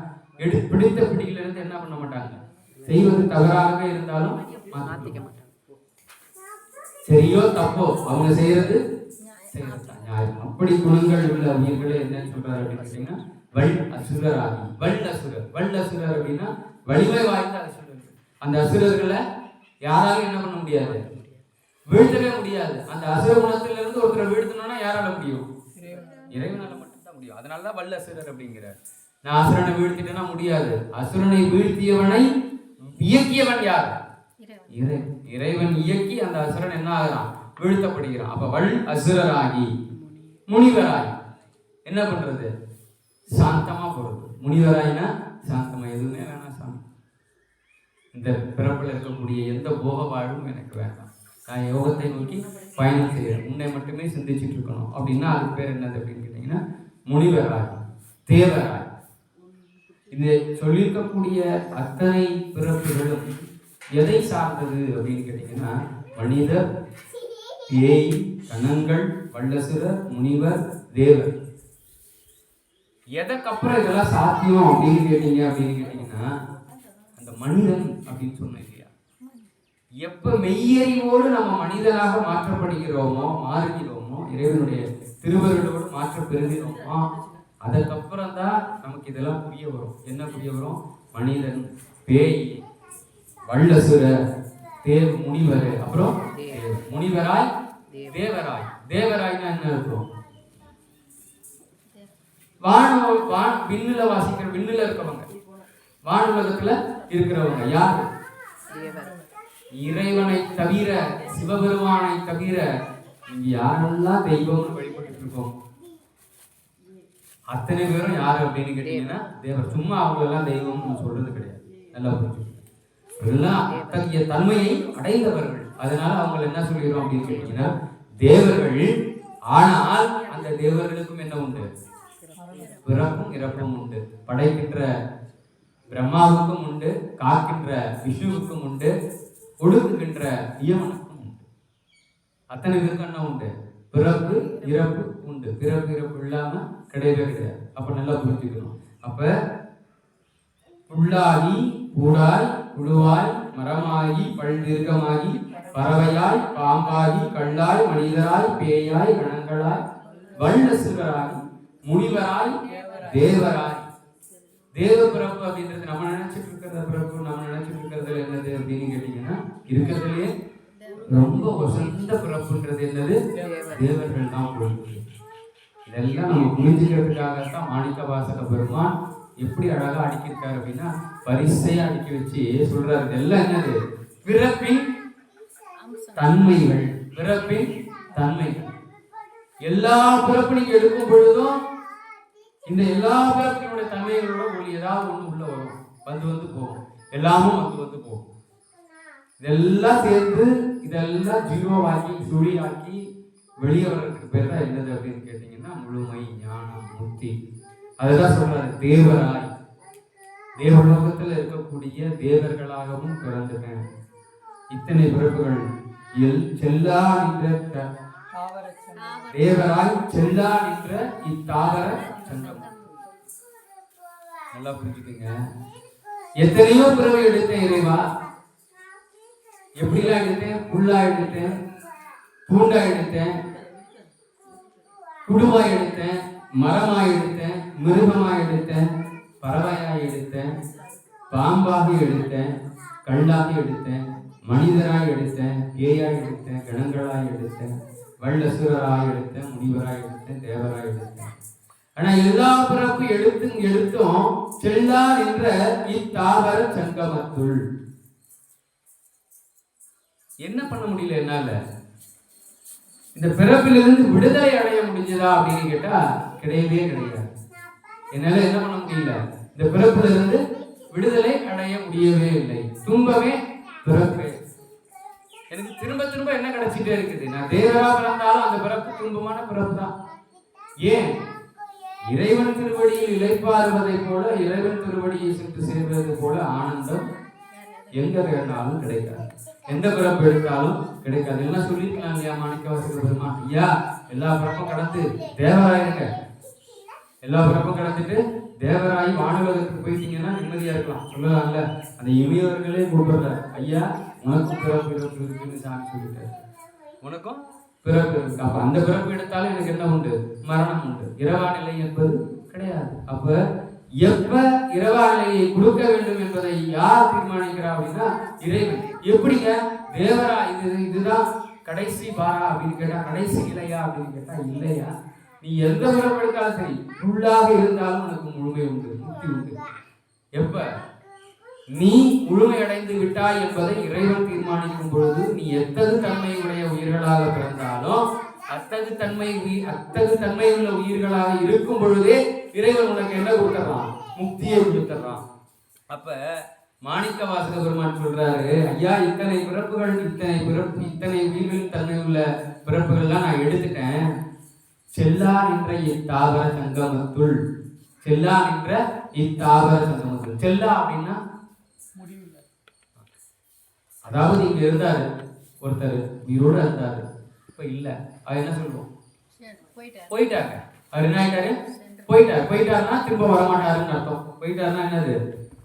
பிடித்த பிடியில இருந்து என்ன பண்ண மாட்டாங்க, செய்வது தவறாகவே இருந்தாலும் மாத்திக்க மாட்டாங்க. சரியோ தப்போ அவங்க செய்யறது நியாயம். அப்படி குணங்கள் உள்ள உயிர்களை என்ன சொல்றாரு அப்படின்னு கேட்டீங்கன்னா வல் அசுரராகி. வல் அசுரர். வல் அசுரர் அப்படின்னா வலிமை வாய்ந்த அசுரர்கள். அந்த அசுரர்களை யாராலும் என்ன பண்ண முடியாது, வீழ்த்தவே முடியாது. அந்த அசுர குணத்தில இருந்து ஒருத்தரை வீழ்த்தணும்னா யாரால முடியும்? இறைவனால மட்டும்தான் முடியும். அதனாலதான் வல்ல அசுரர் அப்படிங்கிறார். நான் அசுரனை வீழ்த்திட்டேன்னா முடியாது. அசுரனை வீழ்த்தியவனை இயக்கியவன் யார்? இறைவன் இயக்கி அந்த அசுரன் என்ன ஆகிறான், வீழ்த்தப்படுகிறான். அப்ப வல் அசுரராகி முனிவராய் என்ன பண்றது, சாந்தமா போறது. முனிவராய்னா சாந்தமா, எதுவுமே வேணாம் சாமி, இந்த பிறப்புல இருக்கக்கூடிய எந்த போக வாழ்வும் எனக்கு வேண்டாம், நான் யோகத்தை நோக்கி பயணம் செய்யறேன், உன்னை மட்டுமே சிந்திச்சுட்டு இருக்கணும் அப்படின்னா அதுக்கு பேர் என்னது அப்படின்னு கேட்டீங்கன்னா முனிவராய், தேவராய். இது சொல்லியிருக்கக்கூடிய அத்தனை பிறப்புகளும் எதை சார்ந்தது அப்படின்னு கேட்டீங்கன்னா மனிதர், பேய், கணங்கள், வல்லசுரர், முனிவர், தேவர். எதற்கப்புறம் இதெல்லாம் சாத்தியம் அப்படின்னு கேட்டீங்கன்னா அந்த மனிதன் அப்படின்னு சொன்ன இல்லையா, எப்ப மெய்யறிவோடு நம்ம மனிதனாக மாற்றப்படுகிறோமோ, மாறுகிறோமோ, இறைவனுடைய திருவருளோடு மாற்ற பெறுகிறோமோ, அதற்கப்புறம் தான் நமக்கு இதெல்லாம் புரிய வரும். என்ன புரிய வரும்? மனிதன், பேய், வல்லசுரர், தேவ, முனிவர், அப்புறம் முனிவராய், தேவராய். தேவராய்னா என்ன இருக்கும்? விண்ணுல வாசிக்கிற, விண்ணுல இருக்கவங்க, வானுலகத்துல இருக்கிறவங்க யாரு? இறைவனை தவிர, சிவபெருமானை தவிர இங்க யாரெல்லாம் தெய்வம்னு வழிபட்டு இருக்கோம் அத்தனை பேரும் யாரு அப்படின்னு கேட்டீங்கன்னா தேவர். சும்மா அவங்களெல்லாம் தெய்வம்னு சொல்றது கிடையாது. நல்லா புரிஞ்சுக்கணும். எல்லாம் அத்தகைய தன்மையை அடைந்தவர்கள். அதனால அவங்க என்ன சொல்லிடுறோம் அப்படின்னு கேட்டீங்கன்னா தேவர்கள். ஆனால் அந்த தேவர்களுக்கும் என்ன உண்டு? பிறப்பும் இறப்பும் உண்டு. படைக்கின்ற பிரம்மாவுக்கும் உண்டு, காக்கின்ற விஷ்ணுவுக்கும் உண்டு, ஒடுக்குகின்ற இயமனுக்கும் உண்டு. அத்தனை பேருக்கு என்ன உண்டு? பிறப்பு இறப்பு உண்டு. பிறப்பு இறப்பு இல்லாம கிடையவே கிடையாது. அப்ப நல்லா புரிஞ்சுக்கணும். அப்ப புல்லாகி கூடாய் புழுவாய் மரமாகி பல்தீர்க்கமாகி பறவையாய் பாம்பாகி கல்லாய் மனிதராய் பேயாய் கணங்களாய் வல்லசுகராய் முனிவராய் தேவராய். தேவ பிறப்பு அப்படின்றது நம்ம நினைச்சிட்டு இருக்கிற பிறப்பு, நம்ம நினைச்சிட்டு இருக்கிறது என்னது அப்படின்னு கேட்டீங்கன்னா, இருக்கிறதுலயே ரொம்ப வசந்த பிறப்புன்றது என்னது? தேவர்கள் தான் பிறப்பு. இதெல்லாம் நம்ம புரிஞ்சுக்கிறதுக்காகத்தான் மாணிக்க வாசக பெருமான் எப்படி அழகா அடிக்கிருக்காரு அப்படின்னா, பரிசையா அடுக்கி வச்சு சொல்றாரு. இதெல்லாம் என்னது? பிறப்பின் தன்மைகள். பிறப்பின் தன்மைகள். எல்லா பிறப்பு நீங்க எடுக்கும் பொழுதும் இந்த எல்லா பிறப்பினுடைய தன்மைகளோட ஒளி ஏதாவது ஒண்ணு உள்ள வரும், வந்து போகும், எல்லாமும் வந்து போகும். இதெல்லாம் சேர்ந்து இதெல்லாம் ஜீரோவாக்கி சுழியாக்கி வெளியே வர்றதுக்கு பேர் தான் என்னது அப்படின்னு கேட்டீங்கன்னா, முழுமை, ஞானம், முக்தி. அதுதான் சொல்றாரு, தேவராய். தேவலோகத்தில் இருக்கக்கூடிய தேவர்களாகவும் பிறந்துட்டேன். இத்தனை பிறப்புகள் செல்லா நின்ற தேவராய் செல்லா நின்ற இத்தாவர சங்கம். நல்லா புரிஞ்சுக்கங்க. எத்தனையோ பிறவை எடுத்தேன் இறைவா. எப்படிலாம் எடுத்தேன்? புல்லா எடுத்தேன், பூண்டா எடுத்தேன், குடுவாய் எடுத்தேன், மரமாய் எடுத்தேன், மிருகமாய் எடுத்தேன், பறவையாய் எடுத்தேன், பாம்பாக எடுத்தேன், கல்லாக எடுத்தேன், மனிதராய் எடுத்தேன், பேயாய் எடுத்தேன், கணங்களாய் எடுத்தேன், வல்லசுரராய் எடுத்தேன், முனிவராய் எடுத்தேன், தேவராய் எடுத்தேன். ஆனா எல்லா பிறப்பு எடுத்தும் செல்லா என்ற இத்தாவர சங்கமத்துள் என்ன பண்ண முடியல என்னால? இந்த பிறப்பிலிருந்து விடுதலை அடைய முடிஞ்சதா அப்படின்னு கேட்டா கிடையவே கிடையாது. என்னால என்ன பண்ண முடியல? இந்த பிறப்புல இருந்து விடுதலை அடைய முடியவே இல்லை. துன்பமே பிறப்பே. எனக்கு திரும்ப திரும்ப என்ன கிடைச்சிட்டே இருக்குது? நான் தேவரா பிறந்தாலும் அந்த பிறப்பு துன்பமான பிறப்பு தான். ஏன்? இறைவன் திருவடியில் இளைப்பாறுவதை போல, இறைவன் திருவடியை சென்று சேர்வது போல ஆனந்தம் எங்க வேணாலும் கிடைக்காது. எந்த பிறப்பு எடுத்தாலும் கிடைக்காது. எல்லாம் சொல்லிருக்கலாம் இல்லையா மாணிக்க வாசக பெருமான்? ஐயா, எல்லா பிறப்பும் கடந்து தேவராயிருங்க. எல்லா பிறப்பும் கடந்துட்டு தேவராயி வானுலகத்துக்கு போயிட்டீங்கன்னா நிம்மதியா இருக்கலாம் சொல்லலாம்ல. அந்த இமையவர்களே கூப்பிடுறாரு, ஐயா உனக்கும் பிறப்பு இருக்குன்னு சாமி சொல்லிட்டாரு. உனக்கும் பிறப்பு இருக்கு. அப்ப அந்த பிறப்பு எடுத்தாலும் எனக்கு என்ன உண்டு? மரணம் உண்டு. இரவா நிலை என்பது கிடையாது. அப்ப எப்ப இரவா நிலையை கொடுக்க வேண்டும் என்பதை யார் தீர்மானிக்கிறா அப்படின்னா இறைவன். எப்படிங்க? தேவரா இதுதான் கடைசி பாரா அப்படின்னு கேட்டா கடைசி நிலையா அப்படின்னு கேட்டா இல்லையா. நீ எந்த பிறப்பு எடுத்தாலும் சரி, உள்ளாக இருந்தாலும் உனக்கு முழுமை உண்டு, முக்தி உண்டு. எப்ப நீ முழுமை அடைந்து விட்டாய் என்பதை இறைவன் தீர்மானிக்கும் பொழுது, நீ எத்தகு தன்மையுடைய உயிர்களாக பிறந்தாலும் அத்தகு தன்மை உள்ள உயிர்களாக இருக்கும் பொழுதே இறைவன் உனக்கு என்ன கொடுத்துறான்? முக்தியை கொடுத்துறான். அப்ப மாணிக்க வாசக பெருமான் சொல்றாரு, ஐயா இத்தனை பிறப்புகள், இத்தனை உயிர்களின் தன்மை உள்ள பிறப்புகள்லாம் நான் எடுத்துட்டேன். செல்லா நின்ற இத்தாவர சங்கமத்துள். செல்லா நின்ற இத்தாவர சங்கமத்துள். செல்லா அப்படின்னா அதாவது இங்க இருந்தாரு ஒருத்தர், உயிரோட இருந்தாரு, இப்ப இல்ல. அது என்ன சொல்லுவோம்? போயிட்டாங்க. அவர் என்ன ஆயிட்டாரு? போயிட்டாருன்னா திரும்ப வரமாட்டாருன்னு அர்த்தம். போயிட்டாருன்னா என்னது?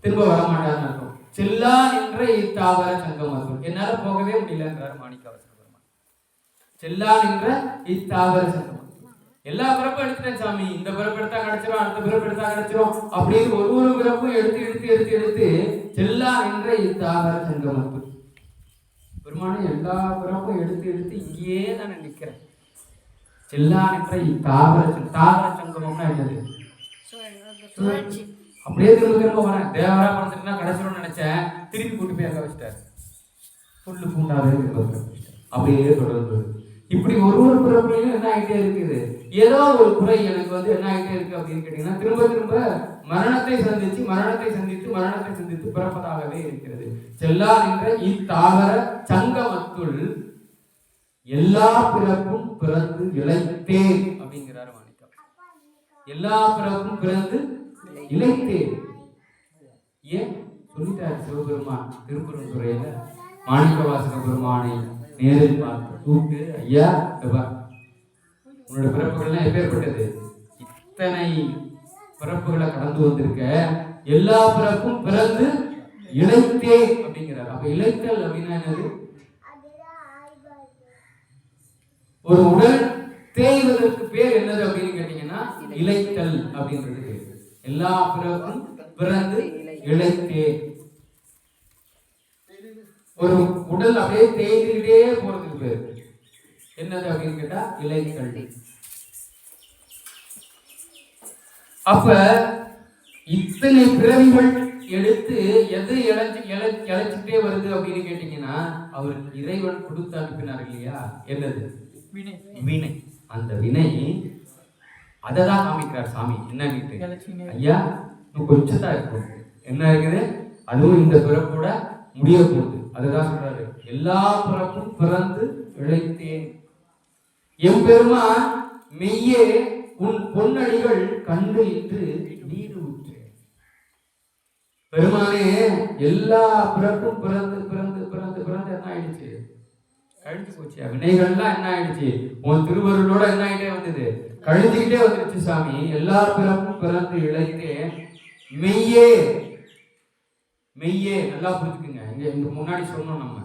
திரும்ப வரமாட்டாருன்னு அர்த்தம். செல்லா நின்ற இத்தாவர சங்கமத்துள். என்னால போகவே முடியலன்றார் மாணிக்க வாசக பெருமான். செல்லா நின்ற இத்தாவர சங்கமத்துள். எல்லா பிறப்பும் எடுத்துட்டேன் சாமி, இந்த பிறப்பு எடுத்தா கிடைச்சிரும், அடுத்த பிறப்பு எடுத்தா கிடைச்சிரும் அப்படின்னு ஒரு பிறப்பும் எடுத்து செல்லா நின்ற இத்தாவர சங்கமத்துள். பெருமானே எல்லா பிறப்பும் எடுத்து இங்கேயே நான் நிற்கிறேன். செல்லா நின்ற தாவர சங்கமம்னா என்னது? அப்படியே திரும்ப வரேன். தேவரா பிறந்துட்டுனா கிடைச்சிரும்னு நினைச்சேன், திருப்பி கூட்டு போய் அங்க வச்சிட்டாரு. புல்லு பூண்டாவே அப்படியே தொடர்ந்து இப்படி ஒரு பிறப்புலையும் என்ன ஆகிட்டே இருக்குது? ஏதோ ஒரு குறை எனக்கு என்ன ஆகிட்டே இருக்கு அப்படின்னு கேட்டீங்கன்னா, திரும்ப மரணத்தை சந்தித்து பிறப்பதாகவே இருக்கிறது. செல்லா நின்ற இத்தாவர சங்கமத்துள் எல்லா பிறப்பும் பிறந்து இழைத்தேன் அப்படிங்கிறாரு மாணிக்கம். எல்லா பிறப்பும் பிறந்து இளைத்தேன். ஏன் சொல்லிட்டாரு சிவபெருமான் திருப்பெருந்துறையில மாணிக்கவாசக பெருமானை நேரில் பார்த்து கூப்பிட்டு, ஐயா உன்னோட பிறப்புகள்லாம் எப்பேற்பட்டது, இத்தனை பிறப்புகளை கடந்து வந்திருக்க, எல்லா பிறப்பும் பிறந்து இளைத்தே அப்படிங்கிறார். அப்ப இளைத்தல் அப்படின்னா என்னது? ஒரு உடல் தேய்வதற்கு பேர் என்னது அப்படின்னு கேட்டீங்கன்னா இளைத்தல் அப்படின்றது பேர். எல்லா பிறப்பும் பிறந்து இளைத்தே. ஒரு உடல் அப்படியே தேய்ந்துகிட்டே போறதுக்கு பேர் என்னது அப்படின்னு கேட்டா இளைத்தல். அப்ப இத்தனை பிறவிகள் எடுத்து எது இழைச்சிட்டே வருது அப்படின்னு கேட்டீங்கன்னா அவருக்கு இறைவன் கொடுத்து அனுப்பினார் இல்லையா, என்னது? வினை. அந்த வினை அததான் காமிக்கிறார் சாமி. என்ன ஐயா கொஞ்சம் தான் இருக்கும், என்ன இருக்குது, அதுவும் இந்த பிறப்போட முடிய போகுது. அதுதான் சொல்றாரு, எல்லா பிறப்பும் பிறந்து இழைத்தேன் எம்பெருமான் மெய்யே உன் பொன்னடிகள் கண்டு இன்று நீடு உற்றேன். பெருமானே எல்லா பிறப்பும் பிறந்து பிறந்து பிறந்து பிறந்து என்ன ஆயிடுச்சு, கழிஞ்சு போச்சு. வினைகள்லாம் என்ன ஆயிடுச்சு, உன் திருவருளோட என்ன ஆகிட்டே வந்தது, கழிஞ்சுக்கிட்டே வந்துருச்சு சாமி. எல்லா பிறப்பும் பிறந்து இழைத்தேன் மெய்யே. மெய்யே நல்லா புரிஞ்சுக்குங்க. இங்க முன்னாடி சொன்னோம், நம்ம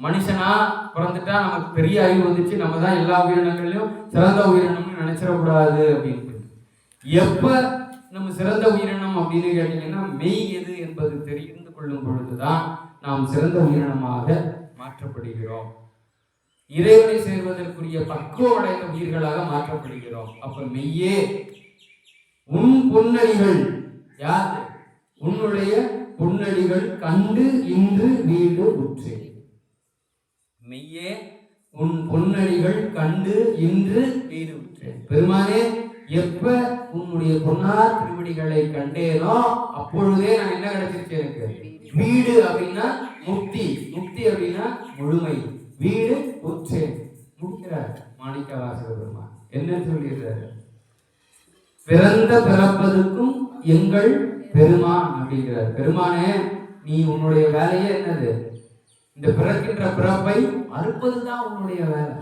மனுஷனா பிறந்துட்டா நமக்கு பெரிய அறிவு வந்துச்சு, நம்ம தான் எல்லா உயிரினங்களையும் சிறந்த உயிரினம்னு நினைச்சிடக்கூடாது அப்படின்னு. எப்ப நம்ம சிறந்த உயிரினம் அப்படின்னு கேட்டீங்கன்னா மெய் எது என்பது தெரிந்து கொள்ளும் பொழுதுதான் நாம் சிறந்த உயிரினமாக மாற்றப்படுகிறோம். இறைவனை சேர்வதற்குரிய பக்குவம் அடைந்த உயிர்களாக மாற்றப்படுகிறோம். அப்ப மெய்யே உன் பொன்னடிகள், யார்? உன்னுடைய பொன்னடிகள் கண்டு இன்று வீடு உற்றேன். மெய்யே உன் பொன்னடிகள் கண்டு இன்று வீடு உற்றேன். பெருமானே எப்ப உன்னுடைய பொன்னார் திருவடிகளை கண்டேனோ அப்பொழுதே நான் என்ன கிடைச்சிருச்சு எனக்கு, வீடு அப்படின்னா முக்தி, முக்தி அப்படின்னா முழுமை, வீடு உற்றேன். முடிக்கிறார் மாணிக்கவாசக பெருமான். என்ன சொல்லிடுறாரு, பிறந்த பிறப்பதற்கும் எங்கள் பெருமான் அப்படிங்கிறார். பெருமானே நீ உன்னுடைய வேலையே என்னது, இந்த பிறக்கின்ற பிறப்பை அறுப்பதுதான் உன்னுடைய வேலை,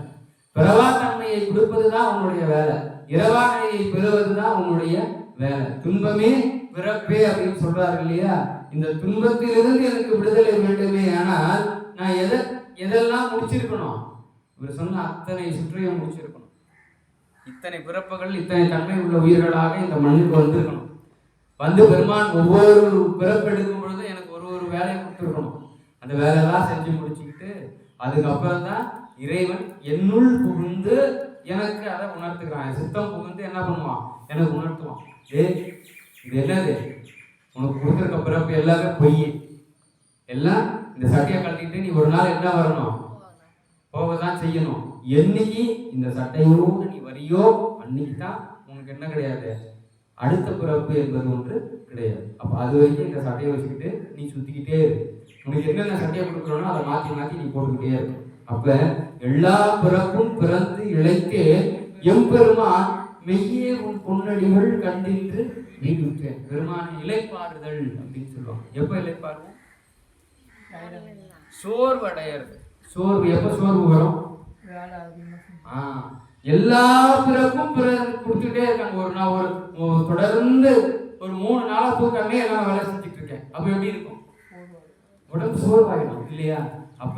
பிறவா தன்மையை கொடுப்பதுதான் உன்னுடைய வேலை, இரவா நிலையை பெறுவதுதான் உன்னுடைய வேலை. துன்பமே பிறப்பே அப்படின்னு சொல்றாரு இல்லையா. இந்த துன்பத்திலிருந்து எனக்கு விடுதலை வேண்டுமே, ஆனால் நான் எதெல்லாம் முடிச்சிருக்கணும், இவர் சொன்ன அத்தனை சுற்றையும் முடிச்சிருக்கணும். இத்தனை பிறப்புகள் இத்தனை தன்மை உள்ள உயிர்களாக இந்த மண்ணுக்கு வந்திருக்கணும். வந்து பெருமான் ஒவ்வொரு பிறப்பு எடுக்கும் பொழுது எனக்கு ஒரு வேலையை கொடுத்துருக்கணும். அந்த வேலையெல்லாம் செஞ்சு முடிச்சுக்கிட்டு அதுக்கப்புறம் தான் இறைவன் என்னுள் புகுந்து எனக்கு அதை உணர்த்துக்கிறான். சித்தம் புகுந்து என்ன பண்ணுவான், எனக்கு உணர்த்துவான். இது என்னது, உனக்கு கொடுத்துருக்க பிறப்பு எல்லாமே பொய், எல்லாம் இந்த சட்டையை கழட்டிட்டு நீ ஒரு நாள் என்ன வரணும், போகதான் செய்யணும். என்னைக்கு இந்த சட்டையோடு நீ வரியோ அன்னைக்கு தான் உனக்கு என்ன கிடையாது, அடுத்த பிறப்பு என்பது ஒன்று கிடையாது. அப்ப அது வரைக்கும் இந்த சட்டையை வச்சுக்கிட்டு நீ சுத்திக்கிட்டே இரு. உனக்கு என்னென்ன சட்டையை கொடுக்குறோனோ அதை மாற்றி மாற்றி நீ போட்டுக்கிட்டே இரு. அப்ப எல்லா பிறப்பும் பிறந்து இழைத்தே எம்பெருமான் மெய்யே உன் பொன்னடிகள் கண்டின்று வீடுற்றேன். பெருமான இலைப்பாறுதல் அப்படின்னு சொல்லுவாங்க. எப்ப இலைப்பாருவோம், சோர்வு அடையிறது. சோர்வு எப்ப சோர்வு வரும், எல்லா பிறப்பும் கொடுத்துட்டே இருக்காங்க. நான் ஒரு தொடர்ந்து ஒரு 3 நாளா தூக்கமே எல்லாம் வேலை செஞ்சுட்டு இருக்கேன். அப்ப எப்படி இருக்கும், உடம்பு சோர்வாயிடும் இல்லையா. அப்ப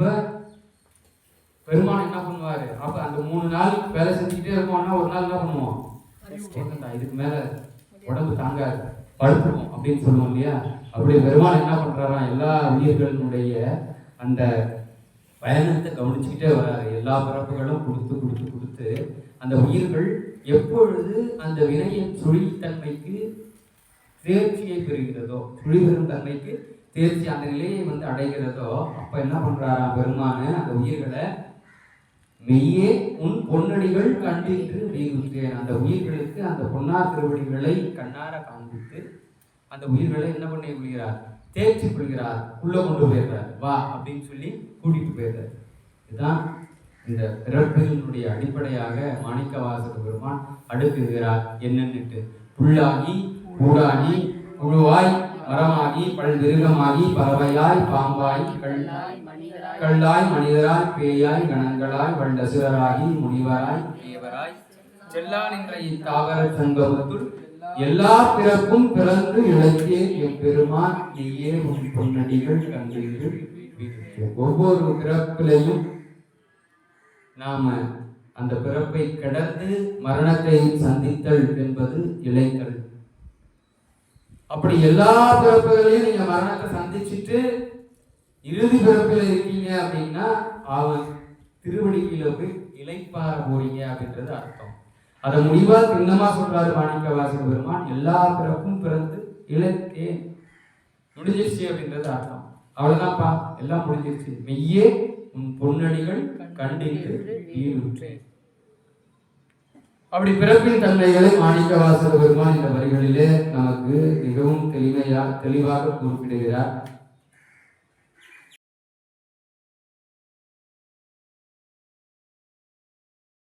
பெருமான் என்ன பண்ணுவாரு, அப்ப அந்த 3 நாள் வேலை செஞ்சுக்கிட்டே இருக்கோம்னா ஒரு நாள் என்ன பண்ணுவோம், இதுக்கு மேல உடம்பு தாங்காது படுத்துவோம் அப்படின்னு சொல்லுவோம் இல்லையா. அப்படி பெருமான் என்ன பண்றாராம், எல்லா உயிர்களினுடைய அந்த பயணத்தை கவனிச்சுக்கிட்டே வராரு. எல்லா பிறப்புகளும் கொடுத்து கொடுத்து கொடுத்து அந்த உயிர்கள் எப்பொழுது அந்த வினையின் சுழித்தன்மைக்கு தேர்ச்சியை பெறுகிறதோ, சுழிபெறும் தன்மைக்கு தேர்ச்சி அந்த நிலையை அடைகிறதோ, அப்ப என்ன பண்றாரா பெருமானு, அந்த உயிர்களை மெய்யே உன் பொன்னடிகள் கண்டின்று வீடுற்றேன். அந்த உயிர்களுக்கு அந்த பொன்னார் திருவடிகளை கண்ணார காண்பித்து அந்த உயிர்களை என்ன பண்ணி கொள்கிறார், தேர்ச்சி கொள்கிறார், உள்ள கொண்டு போயிடுறார், வா அப்படின்னு சொல்லி கூட்டிட்டு போயிடுறார். இதுதான் இந்த பிறப்பினுடைய அடிப்படையாக மாணிக்கவாசக பெருமான் அடுக்குகிறார். என்னன்னுட்டு புல்லாகி கூடாகி புழுவாய் மரமாகி பல்விருகமாகி பறவையாய் பாம்பாய் கல்லாய் மனிதராய் பேயாய் கணங்களாய் வண்டசுரராகி முனிவராய் தேவராய் செல்லான் என்ற இத்தாவர சங்கமத்துள் எல்லா பிறப்பும் பிறந்து இழைத்தே எம்பெருமான் நீயே உன் பொன்னடிகள் கண்டின்று. ஒவ்வொரு பிறப்பிலையும் நாம அந்த பிறப்பை கடந்து மரணத்தை சந்தித்தல் என்பது இழைத்தல். அப்படி எல்லா பிறப்புகளையும் நீங்க மரணத்தை சந்திச்சுட்டு இறுதி பிறப்பில் இருக்கீங்க அப்படின்னா அவன் திருவடியில போய் இளைப்பாற போறீங்க அப்படின்றது அர்த்தம். அதை முடிவா திண்ணமா சொல்றாரு மாணிக்கவாசக பெருமான். எல்லா பிறப்பும் பிறந்து இழைத்தேன், முடிஞ்சிருச்சு அப்படின்றது அர்த்தம். அவ்வளவுதான்ப்பா, எல்லாம் முடிஞ்சிருச்சு. மெய்யே உன் பொன்னடிகள் கண்டித்து ஈடுற்றேன். அப்படி பிறப்பின் தன்மைகளை மாணிக்கவாசக பெருமான் இந்த வரிகளிலே நமக்கு மிகவும் தெளிவாக குறிப்பிடுகிறார்.